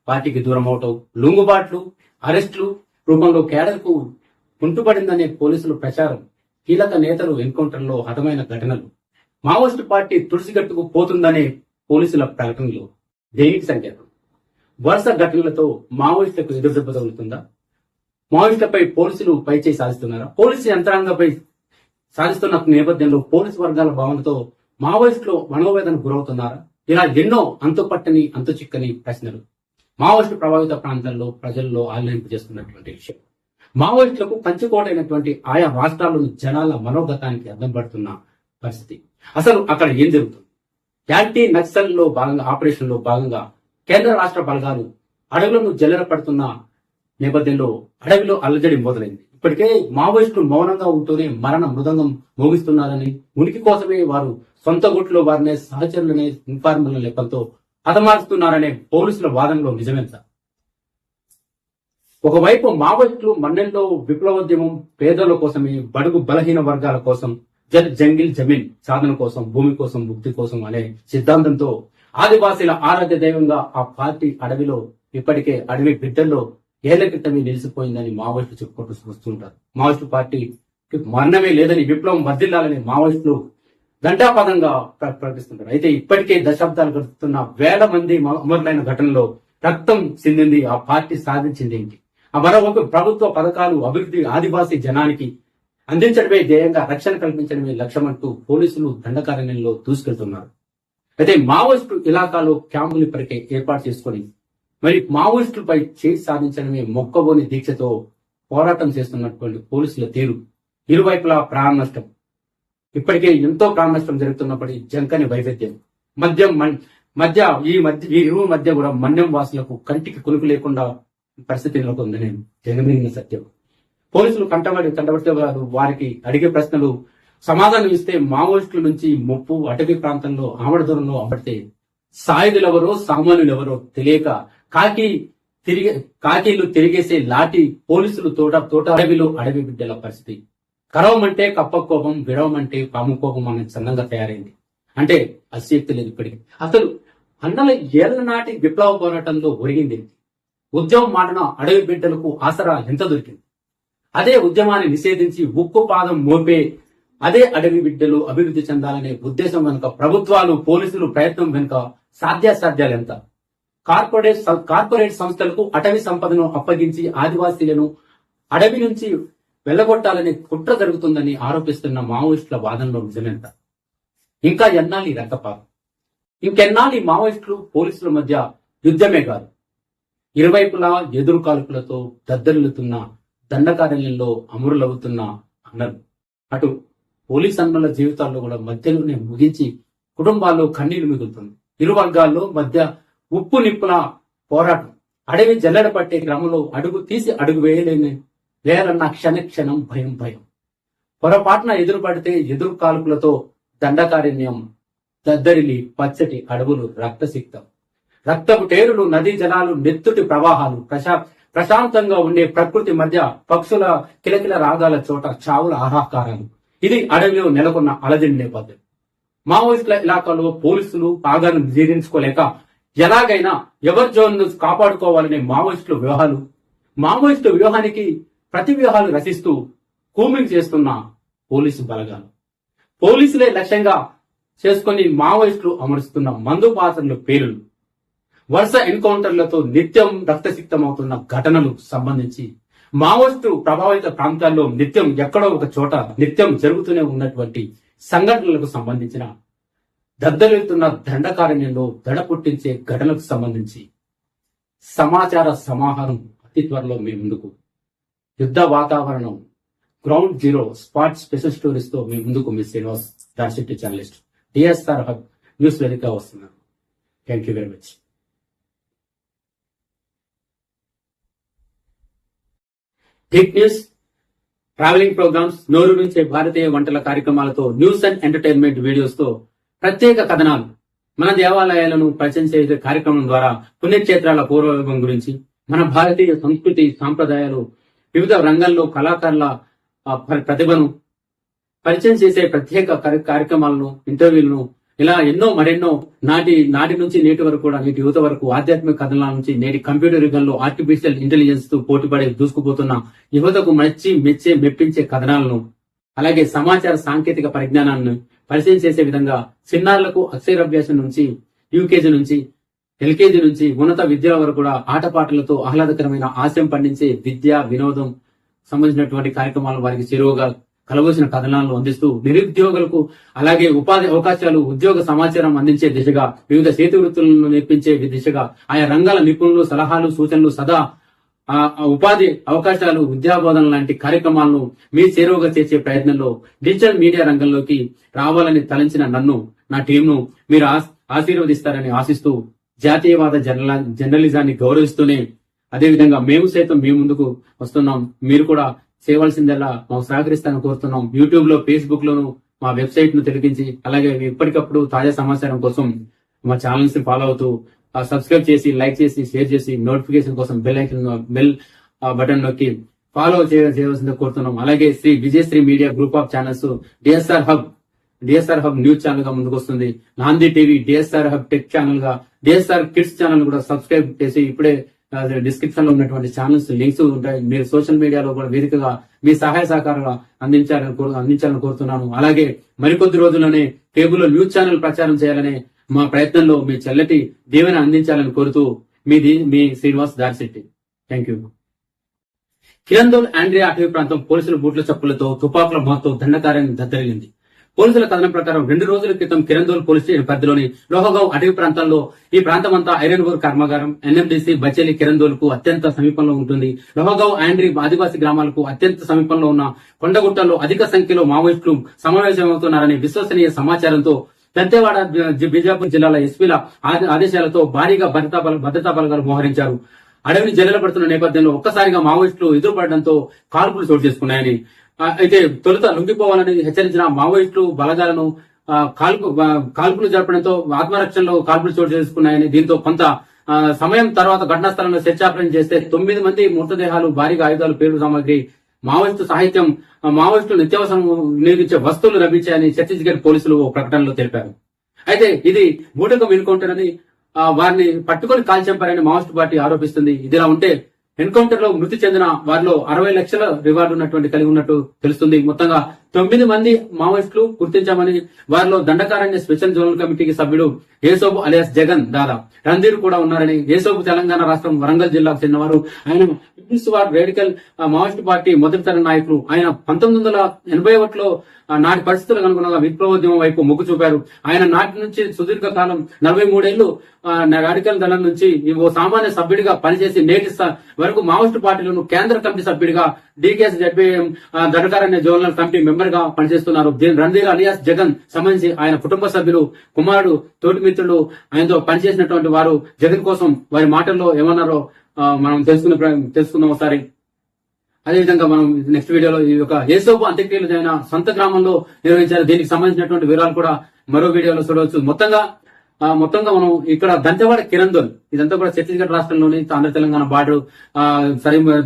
పార్టీకి దూరం అవటం, లొంగుబాట్లు, అరెస్టులు రూపంలో కేడర్కు కుంటుపడిందనే పోలీసులు ప్రచారం, కీలక నేతలు ఎన్కౌంటర్లో హతమైన ఘటనలు, మావోయిస్టు పార్టీ తుడిసిగట్టుకు పోతుందనే పోలీసుల ప్రకటనలు దేనికి సంకేతం? వరుస ఘటనలతో మావోయిస్టులకు ఎదురుదెబ్బ తగులుతుందా? మావోయిస్టులపై పోలీసులు పైచేయి సాధిస్తున్నారా? పోలీసు యంత్రాంగంపై సాధిస్తున్న నేపథ్యంలో పోలీసు వర్గాల భావనతో మావోయిస్టులు మనోవేదనకు గురవుతున్నారా? ఇలా ఎన్నో అంతుపట్టని అంతుచిక్కని ప్రశ్నలు మావోయిస్టు ప్రభావిత ప్రాంతాల్లో ప్రజల్లో ఆలోచింపు చేస్తున్నటువంటి విషయం. మావోయిస్టులకు కంచుకోటైనటువంటి ఆయా రాష్ట్రాల్లోని జనాల మనోగతానికి అర్థం పడుతున్న పరిస్థితి. అసలు అక్కడ ఏం జరుగుతుంది? యాంటీ నక్సల్ లో భాగంగా ఆపరేషన్ లో భాగంగా కేంద్ర రాష్ట్ర బలగాలు అడవులను జల్లెర పడుతున్న నేపథ్యంలో అడవిలో అల్లజడి మొదలైంది. ఇప్పటికే మావోయిస్టులు మౌనంగా ఉంటూనే మరణ మృదంగం మోగిస్తున్నారని, ఉనికి కోసమే వారు సొంత గుట్లో వారినే సహచరులనే ఇన్ఫార్మర్ల లెక్కలతో హతమారుస్తున్నారనే పోలీసుల వాదనలో నిజమెంత? ఒకవైపు మావోయిస్టులు మన్నెల్లో విప్లవోద్యమం పేదల కోసమే, బడుగు బలహీన వర్గాల కోసం, జంగిల్ జమీన్ సాధన కోసం, భూమి కోసం, ముక్తి కోసం అనే సిద్ధాంతంతో ఆదివాసీల ఆరాధ్య దైవంగా ఆ పార్టీ అడవిలో ఇప్పటికే అడవి బిడ్డల్లో ఏళ్ల క్రితమే నిలిచిపోయిందని మావోయిస్టులు చెప్పుకుంటూ వస్తుంటారు. మావోయిస్టు పార్టీకి మరణమే లేదని, విప్లవం వర్ధిల్లాలని మావోయిస్టులు దండాపదంగా ప్రకటిస్తుంటారు. అయితే ఇప్పటికే దశాబ్దాలు గడుపుతున్న వేల మంది అమరులైన ఘటనలో రక్తం చిందింది ఆ పార్టీ సాధించింది ఏంటి? ఆ మరోవైపు ప్రభుత్వ పథకాలు, అభివృద్ధి ఆదివాసీ జనానికి అందించడమే ధ్యేయంగా, రక్షణ కల్పించడమే లక్ష్యమంటూ పోలీసులు దండకారణ్యంలో దూసుకెళ్తున్నారు. అయితే మావోయిస్టు ఇలాకాలో క్యాంపులు ఇప్పటికే ఏర్పాటు చేసుకుని మరి మావోయిస్టులపై చేసి సాధించడమే మొక్కబోని దీక్షతో పోరాటం చేస్తున్నటువంటి పోలీసుల తీరు, ఇరువైపులా ప్రాణ నష్టం, ఇప్పటికే ఎంతో ప్రాణ నష్టం జరుగుతున్నప్పటికీ జంకని వైవిధ్యం ఈ ఇరువు మధ్య కూడా మన్యం వాసులకు కంటికి కునుకు లేకుండా పరిస్థితి నెలకొందని జగమిగిన సత్యం. పోలీసులు కంటబడితే వారికి అడిగే ప్రశ్నలు సమాధానం ఇస్తే మావోయిస్టుల నుంచి ముప్పు, అటవీ ప్రాంతంలో ఆమడ దూరంలో అమడితే సాయుధులెవరో సామాన్యులెవరో తెలియక కాకీలు తిరిగేసే లాఠీ పోలీసులు తోట అడవిలో అడవి బిడ్డల పరిస్థితి. కరవమంటే కప్ప కోపం, విడవమంటే పాము కోపం అనే చందంగా తయారైంది. అంటే అశక్తి లేదు ఇప్పటికి. అసలు అన్నల ఏళ్ల నాటి విప్లవ పోరాటంలో ఒరిగింది. ఉద్యమం మాటన అడవి బిడ్డలకు ఆసరా ఎంత దొరికింది. అదే ఉద్యమాన్ని నిషేధించి ఉక్కు పాదం మోపే అదే అడవి బిడ్డలు అభివృద్ధి చెందాలనే ఉద్దేశం వెనుక ప్రభుత్వాలు, పోలీసులు ప్రయత్నం వెనుక సాధ్యాసాధ్యాలు ఎంత. కార్పొరేట్ సంస్థలకు అటవీ సంపదను అప్పగించి ఆదివాసీలను అడవి నుంచి వెళ్లగొట్టాలనే కుట్ర జరుగుతుందని ఆరోపిస్తున్న మావోయిస్టుల వాదనలో నిజమెంత. ఇంకా ఎన్నాళ్ళు రక్తపాతం, ఇంకెన్నాళ్ళు మావోయిస్టులు పోలీసుల మధ్య యుద్ధమే కాదు, ఇరువైపులా ఎదురు కాల్పులతో దద్దరిల్లుతున్న దండకారణ్యంలో అమరులవుతున్న అన్నలు. అటు పోలీస్ అన్నల జీవితాల్లో కూడా మధ్యలోనే ముగించి కుటుంబాల్లో కన్నీళ్లు మిగులుతుంది. ఇరు వర్గాల్లో మధ్య ఉప్పు నిప్పుల పోరాటం. అడవి జల్లెడ పట్టే క్రమంలో అడుగు తీసి అడుగు వేయాలన్న క్షణం భయం. పొరపాటున ఎదురు పడితే ఎదురు కాల్పులతో దండకారణ్యం దద్దరిల్లి పచ్చటి అడవులు రక్తసిక్తం. రక్తపు టేరులు, నదీ జలాలు, నెత్తుటి ప్రవాహాలు, ప్రశాంతంగా ఉండే ప్రకృతి మధ్య పక్షుల కిలకిల రాగాల చోట చావుల ఆహాకారాలు. ఇది అడవిలో నెలకొన్న అలజడి నేపథ్యం. మావోయిస్టుల ఇలాకాలో పోలీసులు పాగాను జీర్ణించుకోలేక ఎలాగైనా ఎవరి జోన్ను కాపాడుకోవాలనే మావోయిస్టు వ్యూహానికి ప్రతి వ్యూహాలు రచిస్తూ కూమింగ్ చేస్తున్న పోలీసు బలగాలు. పోలీసులే లక్ష్యంగా చేసుకుని మావోయిస్టులు అమరుస్తున్న మందు పాత్రల పేర్లు, వరుస ఎన్కౌంటర్లతో నిత్యం రక్తసిక్తమవుతున్న ఘటనలు సంబంధించి మావోయిస్టు ప్రభావిత ప్రాంతాల్లో నిత్యం ఎక్కడో ఒక చోట నిత్యం జరుగుతూనే ఉన్నటువంటి సంఘటనలకు సంబంధించిన దద్దరిల్లుతున్న దండకారణ్యంలో దడ పుట్టించే ఘటనలకు సంబంధించి సమాచార సమాహారం అతి త్వరలో మీ ముందుకు. యుద్ధ వాతావరణం, ground zero spot special stories తో మీ ముందుకు మీ Srinivas Darshetti journalist DSR hub news వేదికగా వస్తున్నారు. Thank you very much. Hit news, travelling programmes, నోరు నుంచే భారతీయ వంటల కార్యక్రమాలతో న్యూస్ అండ్ ఎంటర్టైన్మెంట్ వీడియోస్ తో ప్రత్యేక కథనాలు, మన దేవాలయాలను పరిచయం చేసే కార్యక్రమం ద్వారా పుణ్యక్షేత్రాల పూర్వవైభవం గురించి, మన భారతీయ సంస్కృతి సాంప్రదాయాలు, వివిధ రంగాల్లో కళాకారుల ప్రతిభను పరిచయం చేసే ప్రత్యేక కార్యక్రమాలను, ఇంటర్వ్యూలను, ఇలా మరెన్నో నాటి నుంచి నేటి వరకు కూడా, నేటి యువత వరకు ఆధ్యాత్మిక కథనాల నుంచి నేటి కంప్యూటర్ యుగంలో ఆర్టిఫిషియల్ ఇంటెలిజెన్స్ తో పోటీపడే దూసుకుపోతున్న యువతకు మెప్పించే కథనాలను, అలాగే సమాచార సాంకేతిక పరిజ్ఞానాన్ని పరిచయం చేసే విధంగా చిన్నారులకు అక్షరాభ్యాసం నుంచి, యూకేజీ నుంచి, ఎల్కేజీ నుంచి ఉన్నత విద్యల వరకు కూడా ఆటపాటలతో ఆహ్లాదకరమైన హాస్యం పండించే విద్య, వినోదం సంబంధించినటువంటి కార్యక్రమాలు వారికి చేరువగా కలవలసిన కథనాలను అందిస్తూ నిరుద్యోగులకు అలాగే ఉపాధి అవకాశాలు, ఉద్యోగ సమాచారం అందించే దిశగా, వివిధ చేతి వృత్తులను నేర్పించే దిశగా ఆయా రంగాల నిపుణులు, సలహాలు, సూచనలు, సదా ఉపాధి అవకాశాలు, విద్యాబోధన లాంటి కార్యక్రమాలను మీ చేరువగా చేసే ప్రయత్నంలో డిజిటల్ మీడియా రంగంలోకి రావాలని తలంచిన నన్ను, నా టీంను మీరు ఆశీర్వదిస్తారని ఆశిస్తూ జాతీయవాద జర్నలిజాన్ని గౌరవిస్తూనే అదేవిధంగా మేము సైతం మీ ముందుకు వస్తున్నాం. మీరు కూడా చేయవలసిందల్లా మాకు సహకరిస్తానని కోరుతున్నాం. యూట్యూబ్ లో, ఫేస్బుక్ లోను మా వెబ్సైట్ ను తిరిగించి అలాగే ఎప్పటికప్పుడు తాజా సమాచారం కోసం మా ఛానల్స్ ని ఫాలో అవుతూ సబ్స్క్రైబ్ చేసి, లైక్ చేసి, షేర్ చేసి, నోటిఫికేషన్ కోసం బెల్ బటన్ నొక్కి ఫాలో చేయవలసిందిగా కోరుతున్నాం. అలాగే Shri Vijayashri media group of channels DSR hub news channel గా ముందుకు వస్తుంది. Nandi TV DSR hub tech channel గా, డిఎస్ఆర్ కిడ్స్ ఛానల్ కూడా సబ్స్క్రైబ్ చేసి ఇప్పుడే డిస్క్రిప్షన్ లో ఉన్నటువంటి ఛానల్స్ లింక్స్ ఉంటాయి. మీరు సోషల్ మీడియాలో కూడా వేదికగా మీ సహాయ సహకారాలు అందించాలని కోరుతున్నాను. అలాగే మరికొద్ది రోజుల్లోనే కేబుల్ న్యూస్ ఛానల్ ప్రచారం చేయాలనే మా ప్రయత్నంలో మీ చల్లటి దీవెన అందించాలని కోరుతూ మీ శ్రీనివాస్ దార్శెట్టి. Thank you. కిరందోల్ ఆండ్రియా అటవీ ప్రాంతం పోలీసుల బూట్ల చప్పులతో, తుపాకుల మాతో దండకార్యాన్ని దద్దరిల్లింది. పోలీసుల కథనం ప్రకారం 2 రోజుల క్రితం కిరందోల్ పోలీస్ స్టేషన్ పరిధిలోని లోహగావ్ అటవీ ప్రాంతాల్లో, ఈ ప్రాంతమంతా ఐరన్ ఓర్ కర్మాగారం, ఎన్ఎండిసి బచేలి కిరందోల్ కు అత్యంత సమీపంలో ఉంటుంది. లోహగావ్ ఆండ్రీ ఆదివాసీ గ్రామాలకు అత్యంత సమీపంలో ఉన్న కొండగుట్టల్లో అధిక సంఖ్యలో మావోయిస్టులు సమావేశమవుతున్నారనే విశ్వసనీయ సమాచారంతో దంతేవాడ, బీజాపూర్ జిల్లాల ఎస్పీల ఆదేశాలతో భారీగా భద్రతా బలగాలు మోహరించారు. అడవిని జల్లెడపడుతున్న నేపథ్యంలో ఒక్కసారిగా మావోయిస్టులు ఎదురుపడడంతో కాల్పులు చోటు చేసుకున్నాయని, అయితే తొలుత లొంగిపోవాలని హెచ్చరించిన మావోయిస్టులు బలగాలను కాల్పులు జరపడంతో ఆత్మరక్షణలో కాల్పులు చోటు చేసుకున్నాయని, దీంతో కొంత సమయం తర్వాత ఘటనా స్థలంలో సెర్చ్ ఆపరేషన్ చేస్తే 9 మంది మృతదేహాలు, భారీగా ఆయుధాలు, పేలుడు సామాగ్రి, మావోయిస్టు సాహిత్యం, మావోయిస్టులు నిత్యావసరం వినియోగించే వస్తువులు లభించాయని ఛత్తీస్గఢ్ పోలీసులు ఓ ప్రకటనలో తెలిపారు. అయితే ఇది బూటకం ఎన్కౌంటర్ అని, వారిని పట్టుకొని కాల్చంపారని మావోయిస్టు పార్టీ ఆరోపిస్తుంది. ఇదిలా ఉంటే ఎన్కౌంటర్ లో మృతి చెందిన వారిలో 60 లక్షల రివార్డు కలిగి ఉన్నట్టు తెలుస్తుంది. మొత్తంగా 9 మంది మావోయిస్టులు గుర్తించామని, వారిలో దండకారణ్య స్పెషల్ జోనల్ కమిటీకి సభ్యుడు ఏసోబు అలియాస్ జగన్ దాదా రణధీర్ కూడా ఉన్నారని, ఏసోబు తెలంగాణ రాష్ట్రం వరంగల్ జిల్లాకు చెందినవారు. ఆయన people's war radical Maoist party మొదటి తరం నాయకులు. ఆయన 1981లో నాటి పరిస్థితులకు అనుగుణంగా విప్లవోద్యమం వైపు మొగ్గు చూపారు. ఆయన నాటి నుంచి సుదీర్ఘ కాలం 43 ఏళ్లు రాడికల్ దళం నుంచి ఓ సామాన్య సభ్యుడిగా పనిచేసి నేటి వరకు మావోయిస్టు పార్టీలను కేంద్ర కమిటీ సభ్యుడిగా DKS ZBM Dandakaranya zonal committee member గా పనిచేస్తున్నారు. రణధీర్ అలియాస్ జగన్ సంబంధించి ఆయన కుటుంబ సభ్యులు, కుమారుడు, తోటి మిత్రులు ఆయనతో పనిచేసినటువంటి వారు జగన్ కోసం వారి మాటల్లో ఏమన్నారో మనం తెలుసుకుందాం ఒకసారి. అదేవిధంగా మనం నెక్స్ట్ వీడియోలో ఈ యొక్క ఏసోబు అంత్యక్రియలు అయిన సొంత గ్రామంలో నిర్వహించారు. దీనికి సంబంధించినటువంటి వివరాలు కూడా మరో వీడియోలో చూడవచ్చు. మొత్తంగా మనం ఇక్కడ దంతెవాడ కిరందోల్, ఇదంతా కూడా ఛత్తీస్గఢ్ రాష్ట్రంలోని ఆంధ్ర తెలంగాణ బార్డర్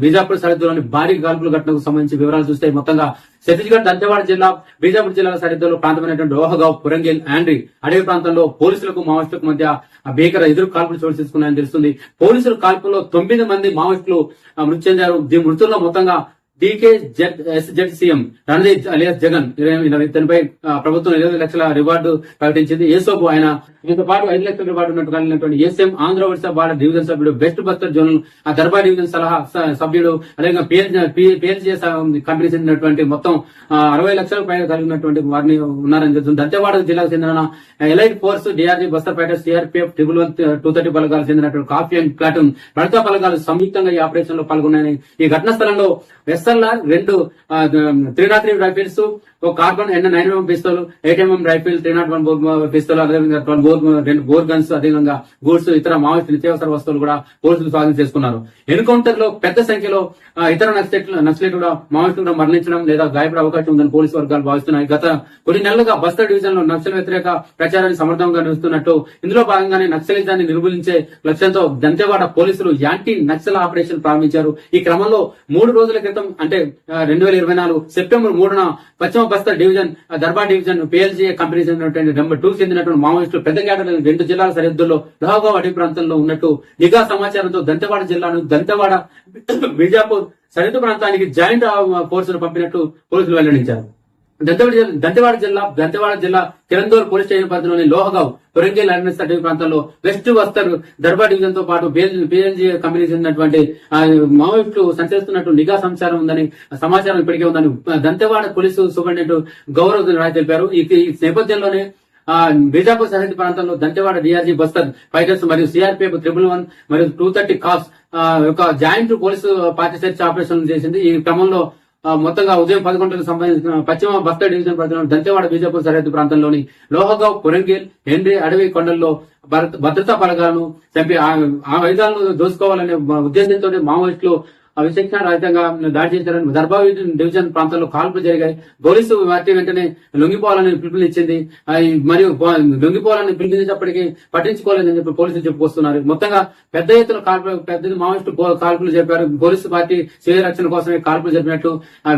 బీజాపూర్ సరిహద్దులోని భారీ కాల్పుల ఘటనకు సంబంధించి వివరాలు చూస్తే మొత్తంగా ఛత్తీస్గఢ్ దంతెవాడ జిల్లా, బీజాపూర్ జిల్లాల సరిహద్దులో ప్రాంతమైనటువంటి లోహగావ్, పురంగేల్, ఆండ్రీ అడవి ప్రాంతంలో పోలీసులకు మావోయిస్టులకు మధ్య భీకర ఎదురు కాల్పులు చోటు చేసుకున్నాయని తెలుస్తుంది. పోలీసుల కాల్పుల్లో 9 మంది మావోయిస్టులు మృతి చెందారు. దీని మృతుల్లో మొత్తంగా DKSZCM రణధీర్ అలియాస్ జగన్ ఇతనిపై ప్రభుత్వం 20 లక్షల రివార్డు ప్రకటించింది. ఏసోబు ఆయన దీంతో పాటు 5 లక్షల రివార్డు ఉన్నట్టు కలిగినటువంటి SM Andhra Odisha border division సభ్యుడు, west Bastar zonal Darbar division సలహా సభ్యుడు, అదేవిధంగా పిఎల్జిఎస్ కంపెనీ చెందినటువంటి మొత్తం 60 లక్షల పైన కలిగినటువంటి వారిని ఉన్నారని తెలుస్తుంది. దంతెవాడ జిల్లాకు చెందిన elite force, DRG, Bastar fighters, CRPF, 230 బలగాలు చెందినటువంటి కాఫీ అండ్ ప్లాటూన్ భద్రతా బలగాలు సంయుక్తంగా ఈ ఆపరేషన్ లో పాల్గొన్నాయని, ఈ ఘటనా స్థలంలో SLR 2 303 రైఫిల్స్, ఒక carbon N9mm pistol, 8mm rifle, 301 pistol, అదేవిధంగా 2 బోర్ గన్స్, అదేవిధంగా గూడ్స్, ఇతర మావోయిస్టు నిత్యావసర వస్తువులు కూడా పోలీసులు స్వాధీనం చేసుకున్నారు. ఎన్కౌంటర్ లో పెద్ద సంఖ్యలో ఇతర నక్సలైట్లు కూడా మావోయిస్టులు కూడా మరణించడం లేదా గాయపడే అవకాశం ఉందని పోలీసు వర్గాలు భావిస్తున్నాయి. గత కొన్ని నెలలుగా బస్తర్ డివిజన్ లో నక్సల్ వ్యతిరేక ప్రచారాన్ని సమర్థంగా నిర్వహిస్తున్నట్టు, ఇందులో భాగంగానే నక్సలిజాన్ని నిర్మూలించే లక్ష్యంతో దంతెవాడ పోలీసులు యాంటీ నక్సల్ ఆపరేషన్ ప్రారంభించారు. ఈ క్రమంలో 3 రోజుల క్రితం అంటే 2024 సెప్టెంబర్ 3న పశ్చిమ Bastar division, Darbar division, PLG company చెందినటువంటి నెంబర్ 2 చెందినటువంటి మావోయిస్టులు పెద్ద కేటలో 2 జిల్లాల సరిహద్దుల్లో లోహగావ్ అడవి ప్రాంతంలో ఉన్నట్టు నిఘా సమాచారంతో దంతెవాడ జిల్లాను దంతెవాడ బీజాపూర్ సరిహద్దు ప్రాంతానికి జాయింట్ ఫోర్సులు పంపినట్టు పోలీసులు వెల్లడించారు. దంతెవాడ జిల్లా కిరందోల్ పోలీస్ స్టేషన్ పరిధిలోని లోహగావ్, పురంగేల్ అడవి ప్రాంతంలో వెస్ట్ బస్తర్ దర్బార్ డివిజన్ తో పాటు పిఎల్జీ కంపెనీ చెందినటువంటి మావోయిస్టులు సంచరిస్తున్నట్టు నిఘా సమాచారం ఉందని, సమాచారం ఇప్పటికే ఉందని దంతెవాడ పోలీసు సూపరింటెండెంట్ గౌరవ్ రాయ్ తెలిపారు. ఈ నేపథ్యంలోనే బీజాపూర్ సరిహద్దు ప్రాంతంలో దంతెవాడ డిఆర్జీ, బస్తర్ ఫైటర్స్ మరియు సిఆర్పీఎఫ్ 111 మరియు 230 కాప్స్ యొక్క joint police party search operation చేసింది. ఈ క్రమంలో మొత్తంగా ఉదయం 11 గంటలకు సంబంధించిన పశ్చిమ బస్తర్ డివిజన్ పరిధిలో దంతెవాడ బీజాపూర్ సరిహద్దు ప్రాంతంలోని లోహగావ్, పురంగేల్, హెన్రీ అడవి కొండల్లో భద్రతా బలగాలను చంపి ఆ ఆయుధాలను దోసుకోవాలనే ఉద్దేశంతో మావోయిస్టులు విచక్షణ రహితంగా దాడి చేశారని దర్బార్ డివిజన్ ప్రాంతంలో కాల్పులు జరిగాయి. పోలీసు పార్టీ వెంటనే లొంగిపోవాలని పిలుపునిచ్చింది. మరియు లొంగిపోవాలని పిలుపునిచ్చినప్పటికీ పట్టించుకోలేదని చెప్పి పోలీసులు చెప్పుకొస్తున్నారు. మొత్తంగా పెద్ద ఎత్తున మావోయిస్టు కాల్పులు జరిపారు. పోలీసు పార్టీ స్వీయ రక్షణ కోసమే కాల్పులు జరిపినట్టు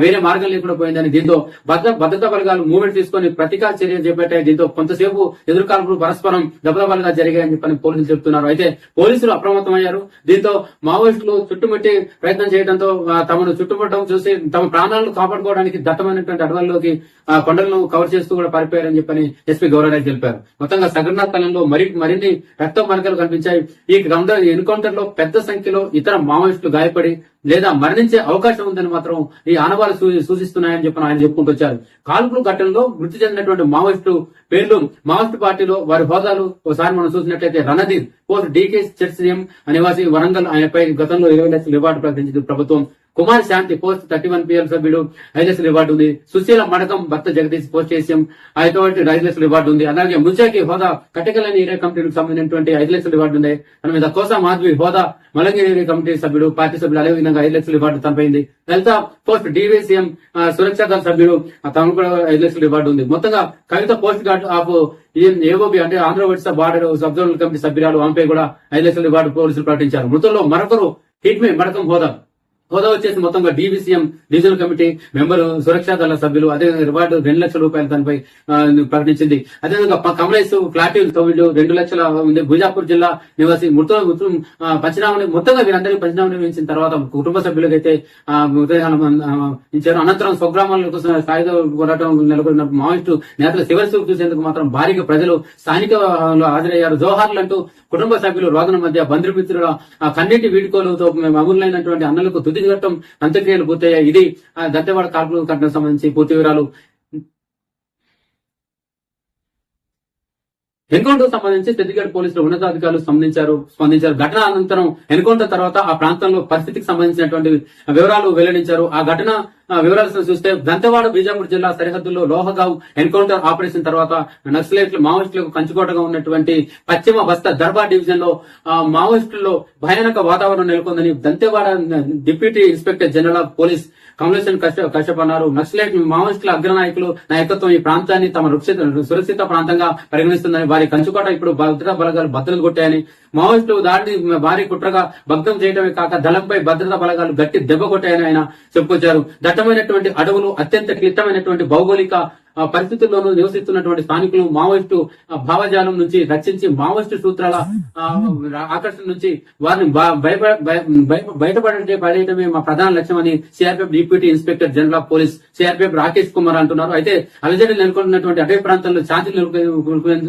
వేరే మార్గం లేకుండా పోయిందని, దీంతో భద్రతా బలగాలు మూవ్మెంట్ తీసుకుని ప్రతీకార చర్యలు చేపట్టాయి. దీంతో కొంతసేపు ఎదురు కాల్పులు పరస్పరం దెబ్బదెబ్బలుగా జరిగాయని చెప్పని పోలీసులు చెబుతున్నారు. అయితే పోలీసులు అప్రమత్తమయ్యారు. దీంతో మావోయిస్టులు చుట్టుముట్టి ప్రయత్నం చేయడంతో తమను చుట్టుముట్టడం చూసి తమ ప్రాణాలను కాపాడుకోవడానికి దట్టమైనటువంటి అడవుల్లోకి కొండలను కవర్ చేస్తూ కూడా పారిపోయారని చెప్పని ఎస్పీ గౌరవరాయ్ తెలిపారు. మొత్తంగా సంఘటనా స్థలంలో మరిన్ని రక్త మరకలు కనిపించాయి. ఈ ఎన్కౌంటర్ లో పెద్ద సంఖ్యలో ఇతర మావోయిస్టులు గాయపడి లేదా మరణించే అవకాశం ఉందని మాత్రం ఈ ఆనవాళ్లు సూచిస్తున్నాయని చెప్పి ఆయన చెప్పుకుంటూ వచ్చారు. కాల్పుల ఘటనలో మృతి చెందినటువంటి మావోయిస్టు పేర్లు, మావోయిస్టు పార్టీలో వారి హోదాలు ఒకసారి మనం చూసినట్లయితే రణధీర్ పోస్ట్ DKSZCM నివాసి వరంగల్, ఆయనపై గతంలో 20 లక్షల రివార్డు ప్రకటించింది ప్రభుత్వం. కుమార్ శాంతి పోస్ట్ 31 PL సభ్యుడు 5 లక్షల రివార్డు ఉంది. సుశీల మడకం భర్త జగదీష్ పోస్ట్ చేసాం 5 లక్షల రివార్డు ఉంది. అలాగే మున్సాకి హోదా కటకలని ఏరియా కమిటీకి సంబంధించినటువంటి 5 లక్షల రివార్డు ఉంది. తన మీద కోసా మాధవి హోదా మలంగిరి ఏరియా కమిటీ సభ్యుడు పార్టీ సభ్యులు అదే విధంగా 5 లక్షల రివార్డు తనపైంది. లలిత పోస్ట్ DVCM సురక్షా దళ సభ్యుడు తనకు కూడా 5 లక్షల రివార్డు ఉంది. మొత్తంగా కవిత పోస్ట్ గార్డ్ ఆఫ్ ఏఓబి అంటే Andhra Odisha border sub zonal committee సభ్యురాలు ఆమెపై కూడా 5 లక్షల రివార్డు పోలీసులు ప్రకటించారు. మృతుల్లో మరొకరు హిట్మే మడకం హోదా వచ్చేసి మొత్తంగా DVCM డివిజనల్ కమిటీ మెంబర్ సురక్షా దళ సభ్యులు అదేవిధంగా రివార్డు 2 లక్షల రూపాయలు తనపై ప్రకటించింది. అదేవిధంగా కమలేశ్ ప్లాటిన్ తోమిళ్ళు 2 లక్షల ఉంది. భుజాపూర్ జిల్లా నివాసి పంచనామని మొత్తంగా వీరందరికీ పంచనామని నిర్వహించిన తర్వాత కుటుంబ సభ్యులకైతే ఇచ్చారు. అనంతరం స్వగ్రామాల కోసం సాయుధ పోరాటం నెలకొన్న మావోయిస్టు నేతల చివరి చూపు చూసేందుకు మాత్రం భారీగా ప్రజలు స్థానిక హాజరయ్యారు. జోహార్లు అంటూ కుటుంబ సభ్యులు రోదన మధ్య బంధుమిత్రుల కన్నీటి వీడుకోలతో అమరులైనటువంటి అన్నలకు తుది ఘట్టం అంత్యక్రియలు పూర్తయ్యాయి. ఇది దంతెవాడ కాల్పుల ఘటనకు సంబంధించి పూర్తి వివరాలు. ఎన్కౌంటర్ సంబంధించి ఛత్తీస్గఢ్ పోలీసులు ఉన్నతాధికారులు స్పందించారు. ఘటన అనంతరం ఎన్కౌంటర్ తర్వాత ఆ ప్రాంతంలో పరిస్థితికి సంబంధించినటువంటి వివరాలు వెల్లడించారు. ఆ ఘటన వివరాలు చూస్తే దంతెవాడ బీజాపూర్ జిల్లా సరిహద్దుల్లో లోహగావ్ ఎన్కౌంటర్ ఆపరేషన్ తర్వాత మావోయిస్టులకు కంచుకోటగా ఉన్నటువంటి పశ్చిమ బస్తా దర్బార్ డివిజన్ లో మావోయిస్టుల్లో భయానక వాతావరణం నెలకొందని Dantewada deputy inspector general of police Kamaleshan Kashyap అన్నారు. నక్సలైట్ మావోయిస్టుల అగ్రనాయకులు నాయకత్వం ఈ ప్రాంతాన్ని తమ సురక్షిత ప్రాంతంగా పరిగణిస్తుందని, వారి కంచుకోట ఇప్పుడు భద్రతా బలగాలు బద్దలు కొట్టాయని, మావోయిస్టులు దాడిని భారీ కుట్రగా భగ్నం చేయడమే కాక దళంపై భద్రతా బలగాలు గట్టి దెబ్బ కొట్టాయని ఆయన చెప్పుకొచ్చారు. దట్టమైనటువంటి అడవులు, అత్యంత క్లిష్టమైనటువంటి భౌగోళిక పరిస్థితుల్లోనూ నివసిస్తున్నటువంటి స్థానికులు మావోయిస్టు భావజాలం నుంచి రక్షించి మావోయిస్టు సూత్రాల ఆకర్షణ నుంచి వారిని బయటపడేయడమే మా ప్రధాన లక్ష్యమని CRPF deputy inspector general of police CRPF Rakesh Kumar అంటున్నారు. అయితే అలజడి నెలకొన్నటువంటి అటవీ ప్రాంతాల్లో శాంతి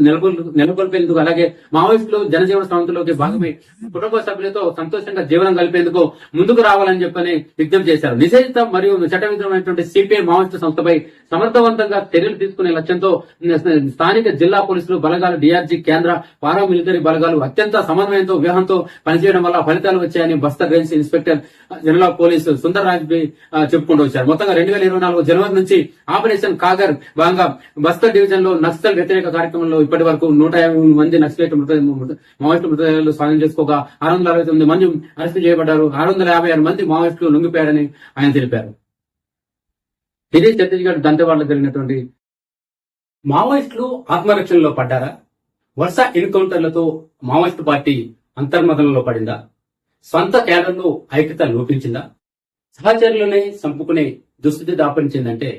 నెలకొల్పేందుకు అలాగే మావోయిస్టులు జనజీవన సంస్థలోకి భాగమై కుటుంబ సభ్యులతో సంతోషంగా జీవనం కలిపేందుకు ముందుకు రావాలని చెప్పని విజ్ఞప్తి చేశారు. నిషేధిత మరియు చట్టవిరుద్ధమైనటువంటి సిపిఐ మావోయిస్టు సంస్థపై సమర్థవంతంగా చర్యలు తీసుకునే లక్ష్యంతో స్థానిక జిల్లా పోలీసులు బలగాలు, డిఆర్జీ, కేంద్ర పారామిలిటరీ బలగాలు అత్యంత సమన్వయంతో వ్యూహంతో పనిచేయడం వల్ల ఫలితాలు వచ్చాయని Bastar range inspector general of police Sundar Raj చెప్పుకుంటూ వచ్చారు. మొత్తంగా 2024 జనవరి నుంచి ఆపరేషన్ కాగర్ భాగంగా బస్తర్ డివిజన్ లో నక్సల్ వ్యతిరేక కార్యక్రమంలో ఇప్పటి వరకు 150 మంది నక్సలైట్ మావోయిస్టు మృతదేహాలు స్వాధీనం చేసుకోగా 669 మంది అరెస్టు చేయబడ్డారు. 656 మంది మావోయిస్టులు లొంగిపోయారని ఆయన తెలిపారు. ఇది ఛత్తీస్గఢ్ దంతెవాడలో జరిగినటువంటి. మావోయిస్టులు ఆత్మరక్షణలో పడ్డారా? వరుస ఎన్కౌంటర్లతో మావోయిస్టు పార్టీ అంతర్మతంలో పడిందా? స్వంత కేడర్లో ఐక్యత లోపించిందా? సహచరులనే చంపుకునే దుస్థితి దాపరించిందంటే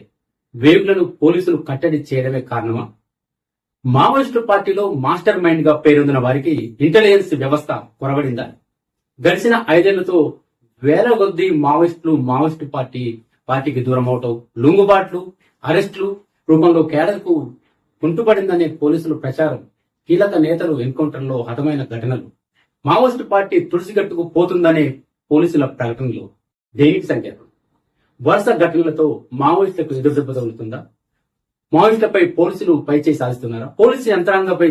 వేవ్లను పోలీసులు కట్టడి చేయడమే కారణమా? మావోయిస్టు పార్టీలో మాస్టర్ మైండ్ గా పేరొందిన వారికి ఇంటెలిజెన్స్ వ్యవస్థ కొరబడిందా? గడిచిన 5 ఏళ్లతో వేల కొద్దీ మావోయిస్టు పార్టీకి దూరం అవటం, లొంగుబాట్లు, అరెస్టులు రూపంలో కేడర్కు కుంటుపడిందనే పోలీసుల ప్రచారం, కీలక నేతలు ఎన్కౌంటర్లో హతమైన ఘటనలు, మావోయిస్టు పార్టీ తుడిసిగట్టుకు పోతుందనే పోలీసుల ప్రకటనలు దేనికి సంకేతం? వరుస ఘటనలతో మావోయిస్టులకు ఎదురుదెబ్బ తగులుతుందా? మావోయిస్టులపై పోలీసులు పైచేయి సాధిస్తున్నారా? పోలీసు యంత్రాంగంపై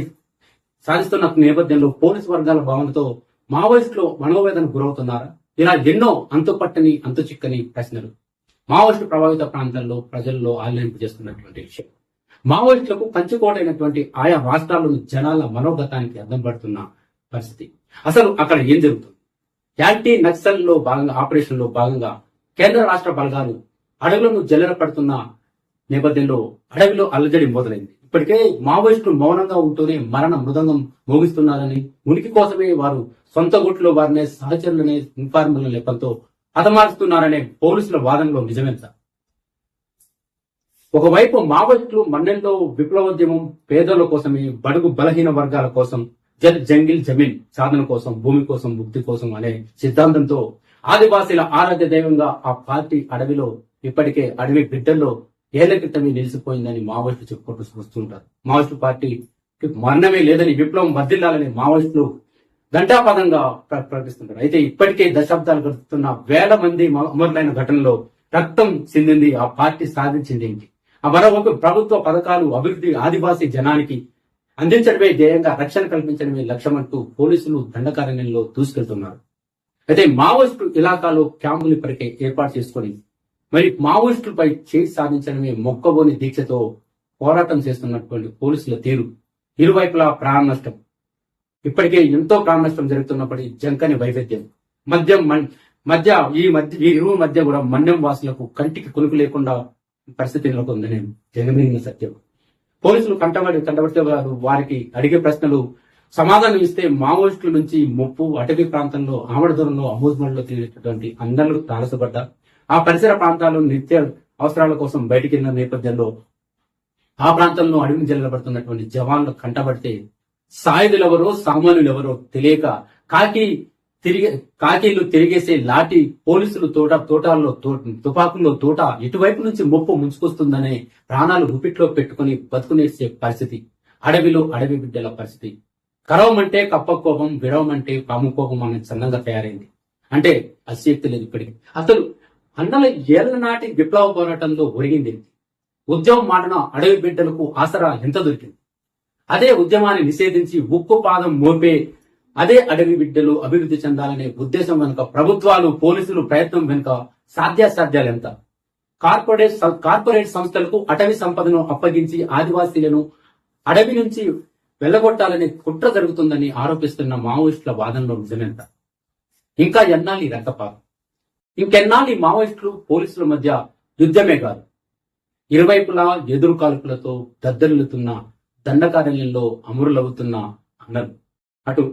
సాధిస్తున్న నేపథ్యంలో పోలీసు వర్గాల భావనతో మావోయిస్టులు మనోవేదన గురవుతున్నారా? ఇలా ఎన్నో అంతుపట్టని అంతుచిక్కని ప్రశ్నలు మావోయిస్టు ప్రభావిత ప్రాంతాల్లో ప్రజల్లో ఆలోచింపు చేస్తున్నటువంటి విషయం. మావోయిస్టులకు పంచుకోట అయినటువంటి ఆయా రాష్ట్రాల్లోని జనాల మనోగతానికి అర్థం పడుతున్న పరిస్థితి. అసలు అక్కడ ఏం జరుగుతుంది? యాంటీ నక్సల్ లో భాగంగా ఆపరేషన్ లో భాగంగా కేంద్ర రాష్ట్ర బలగాలు అడవులను జల్లెర పడుతున్న నేపథ్యంలో అడవిలో అల్లజడి మొదలైంది. ఇప్పటికే మావోయిస్టులు మౌనంగా ఉంటూనే మరణ మృదంగం మోగిస్తున్నారని, ఉనికి కోసమే వారు సొంత గుట్లో వారినే సహచరులనే ఇన్ఫార్మర్ల లెక్కలతో హతమారుస్తున్నారనే పోలీసుల వాదనలో నిజమేంత? ఒకవైపు మావోయిస్టులు మన్నెల్లో విప్లవోద్యమం, పేదల కోసమే, బడుగు బలహీన వర్గాల కోసం, జంగిల్ జమీన్ సాధన కోసం, భూమి కోసం, ముక్తి కోసం అనే సిద్ధాంతంతో ఆదివాసీల ఆరాధ్య దైవంగా ఆ పార్టీ అడవిలో ఇప్పటికే అడవి బిడ్డల్లో ఏళ్ల క్రితమే నిలిచిపోయిందని మావోయిస్టులు చెప్పుకుంటూ వస్తుంటారు. మావోయిస్టు పార్టీకి మరణమే లేదని, విప్లవం వర్ధిల్లాలని మావోయిస్టులు ఘంటాపదంగా ప్రకటిస్తుంటారు. అయితే ఇప్పటికే దశాబ్దాలు గడుస్తున్న వేల మంది అమరులైన ఘటనలో రక్తం చెందింది ఆ పార్టీ సాధించింది ఏంటి? ఆ మరోవైపు ప్రభుత్వ పథకాలు, అభివృద్ధి ఆదివాసీ జనానికి అందించడమే ధ్యేయంగా, రక్షణ కల్పించడమే లక్ష్యమంటూ పోలీసులు దండకారణ్యంలో దూసుకెళ్తున్నారు. అయితే మావోయిస్టు ఇలాకాలో క్యాంపులు ఇప్పటికే ఏర్పాటు చేసుకొని మరి మావోయిస్టులపై చేయి సాధించడమే మొక్కబోని దీక్షతో పోరాటం చేస్తున్నటువంటి పోలీసుల తీరు, ఇరువైపులా ప్రాణ నష్టం, ఇప్పటికే ఎంతో ప్రాణ నష్టం జరుగుతున్నప్పటికీ జంకని వైవిధ్యం, ఈ ఇరువు మధ్య కూడా మన్యం వాసులకు కంటికి కొనుకు లేకుండా పరిస్థితి నెలకొందని జగమిగిన సత్యం. పోలీసులు కంటబడితే వారికి అడిగే ప్రశ్నలు సమాధానం ఇస్తే మావోయిస్టుల నుంచి ముప్పు, అటవీ ప్రాంతంలో ఆమడ దూరంలో అమూజ్మడిలో తిరిగేటటువంటి అందరూ తారసపడ్డ ఆ పరిసర ప్రాంతాల్లో నిత్య అవసరాల కోసం బయటికి వెళ్ళిన నేపథ్యంలో ఆ ప్రాంతంలో అడవిని జల్లబడుతున్నటువంటి జవాన్లు కంటబడితే సాయుధులెవరో సామాన్యులెవరో తెలియక కాకీలు తిరిగేసే లాఠీ పోలీసులు తోటాల్లో తుపాకుల్లో తోట ఇటువైపు నుంచి ముప్పు ముంచుకొస్తుందనే ప్రాణాలు గుప్పిట్లో పెట్టుకుని బతుకునేసే పరిస్థితి, అడవిలో అడవి బిడ్డల పరిస్థితి. కరవమంటే కప్ప కోపం, విడవమంటే పాము కోపం అనే చందంగా తయారైంది. అంటే అశక్తి లేదు ఇప్పటికి. అసలు అన్నల ఏళ్ల నాటి విప్లవ పోరాటంలో ఒరిగింది. ఉద్యమం మాటన అడవి బిడ్డలకు ఆసరా ఎంత దొరికింది. అదే ఉద్యమాన్ని నిషేధించి ఉక్కు పాదం మోపే అదే అడవి బిడ్డలు అభివృద్ధి చెందాలనే ఉద్దేశం వెనుక ప్రభుత్వాలు, పోలీసులు ప్రయత్నం వెనుక సాధ్యాసాధ్యాలు ఎంత? కార్పొరేట్ సంస్థలకు అటవీ సంపదను అప్పగించి ఆదివాసీలను అడవి నుంచి వెళ్లగొట్టాలనే కుట్ర జరుగుతుందని ఆరోపిస్తున్న మావోయిస్టుల వాదనలో నిజమెంత? ఇంకా ఎన్నాళ్ళు రక్తపాతం? ఇంకెన్నాళ్ళు మావోయిస్టులు పోలీసుల మధ్య యుద్ధమే కాదు, ఇరువైపులా ఎదురు కాల్పులతో దద్దరిల్లుతున్న దండకారణ్యంలో అమరులవుతున్న అన్నలు. అటు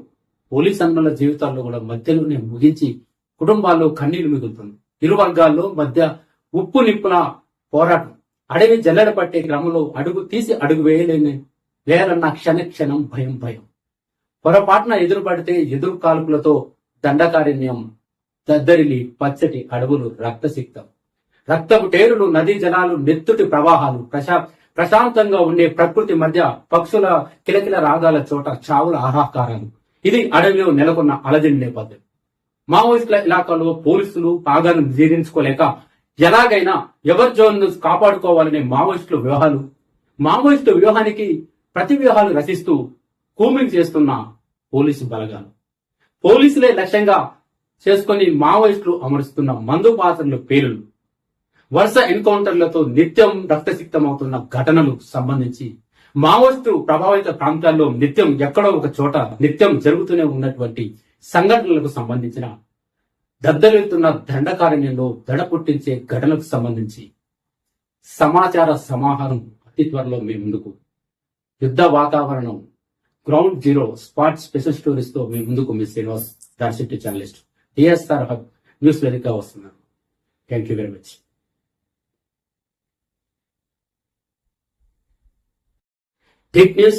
పోలీస్ అన్నల జీవితాల్లో కూడా మధ్యలోనే ముగించి కుటుంబాల్లో కన్నీళ్లు మిగులుతుంది. ఇరు వర్గాల్లో మధ్య ఉప్పు నిప్పుల పోరాటం. అడవి జల్లెడ పట్టే క్రమంలో అడుగు తీసి అడుగు వేయాలన్న క్షణం భయం. పొరపాటున ఎదురు పడితే ఎదురు కాల్పులతో దండకారణ్యం దద్దరిలి పచ్చటి అడవులు రక్తసిక్తం, రక్తపు టేరులు, నదీ జలాలు, నెత్తుటి ప్రవాహాలు, ప్రశాంతంగా ఉండే ప్రకృతి మధ్య పక్షుల కిలకిల రాగాల చోట చావుల ఆహాకారాలు. ఇది అడవిలో నెలకొన్న అలజడి నేపథ్యం. మావోయిస్టుల ఇలాకాలో పోలీసులు పాగాలను జీర్ణించుకోలేక ఎలాగైనా ఎవరి జోన్ను కాపాడుకోవాలనే మావోయిస్టు వ్యూహానికి ప్రతి వ్యూహాలు రచిస్తూ కూమింగ్ చేస్తున్న పోలీసు బలగాలు, పోలీసులే లక్ష్యంగా చేసుకుని మావోయిస్టులు అమరుస్తున్న మందు పాత్రల పేర్లు, వరుస ఎన్కౌంటర్లతో నిత్యం రక్తసిక్తమవుతున్న ఘటనలు సంబంధించి మావోయిస్టు ప్రభావిత ప్రాంతాల్లో నిత్యం ఎక్కడో ఒక చోట నిత్యం జరుగుతూనే ఉన్నటువంటి సంఘటనలకు సంబంధించిన దద్దరిల్లుతున్న దండకారణ్యంలో దడ పుట్టించే ఘటనలకు సంబంధించి సమాచార సమాహారం అతి త్వరలో మీ ముందుకు. యుద్ధ వాతావరణం ground zero spot special stories తో మీ ముందుకు మీ Srinivas Darshetti journalist TSR hub news వేదికగా వస్తున్నాను. Thank you very much. Big news,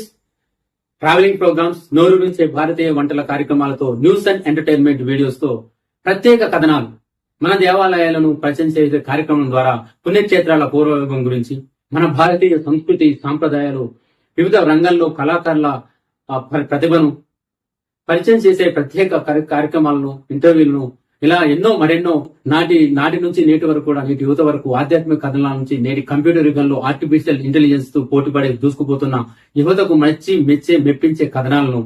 travelling programmes, నోరు నుంచే భారతీయ వంటల కార్యక్రమాలతో న్యూస్ అండ్ ఎంటర్టైన్మెంట్ వీడియోస్ తో ప్రత్యేక కథనాలు, మన దేవాలయాలను పరిచయం చేసే కార్యక్రమం ద్వారా పుణ్యక్షేత్రాల పూర్వవైభవం గురించి, మన భారతీయ సంస్కృతి సాంప్రదాయాలు, వివిధ రంగాల్లో కళాకారుల ప్రతిభను పరిచయం చేసే ప్రత్యేక కార్యక్రమాలను, ఇంటర్వ్యూలను, ఇలా మరెన్నో నాటి నుంచి నేటి వరకు కూడా, నేటి యువత వరకు ఆధ్యాత్మిక కథనాల నుంచి నేటి కంప్యూటర్ యుగంలో ఆర్టిఫిషియల్ ఇంటెలిజెన్స్ తో పోటీపడే దూసుకుపోతున్న యువతకు మెప్పించే కథనాలను,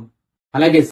అలాగే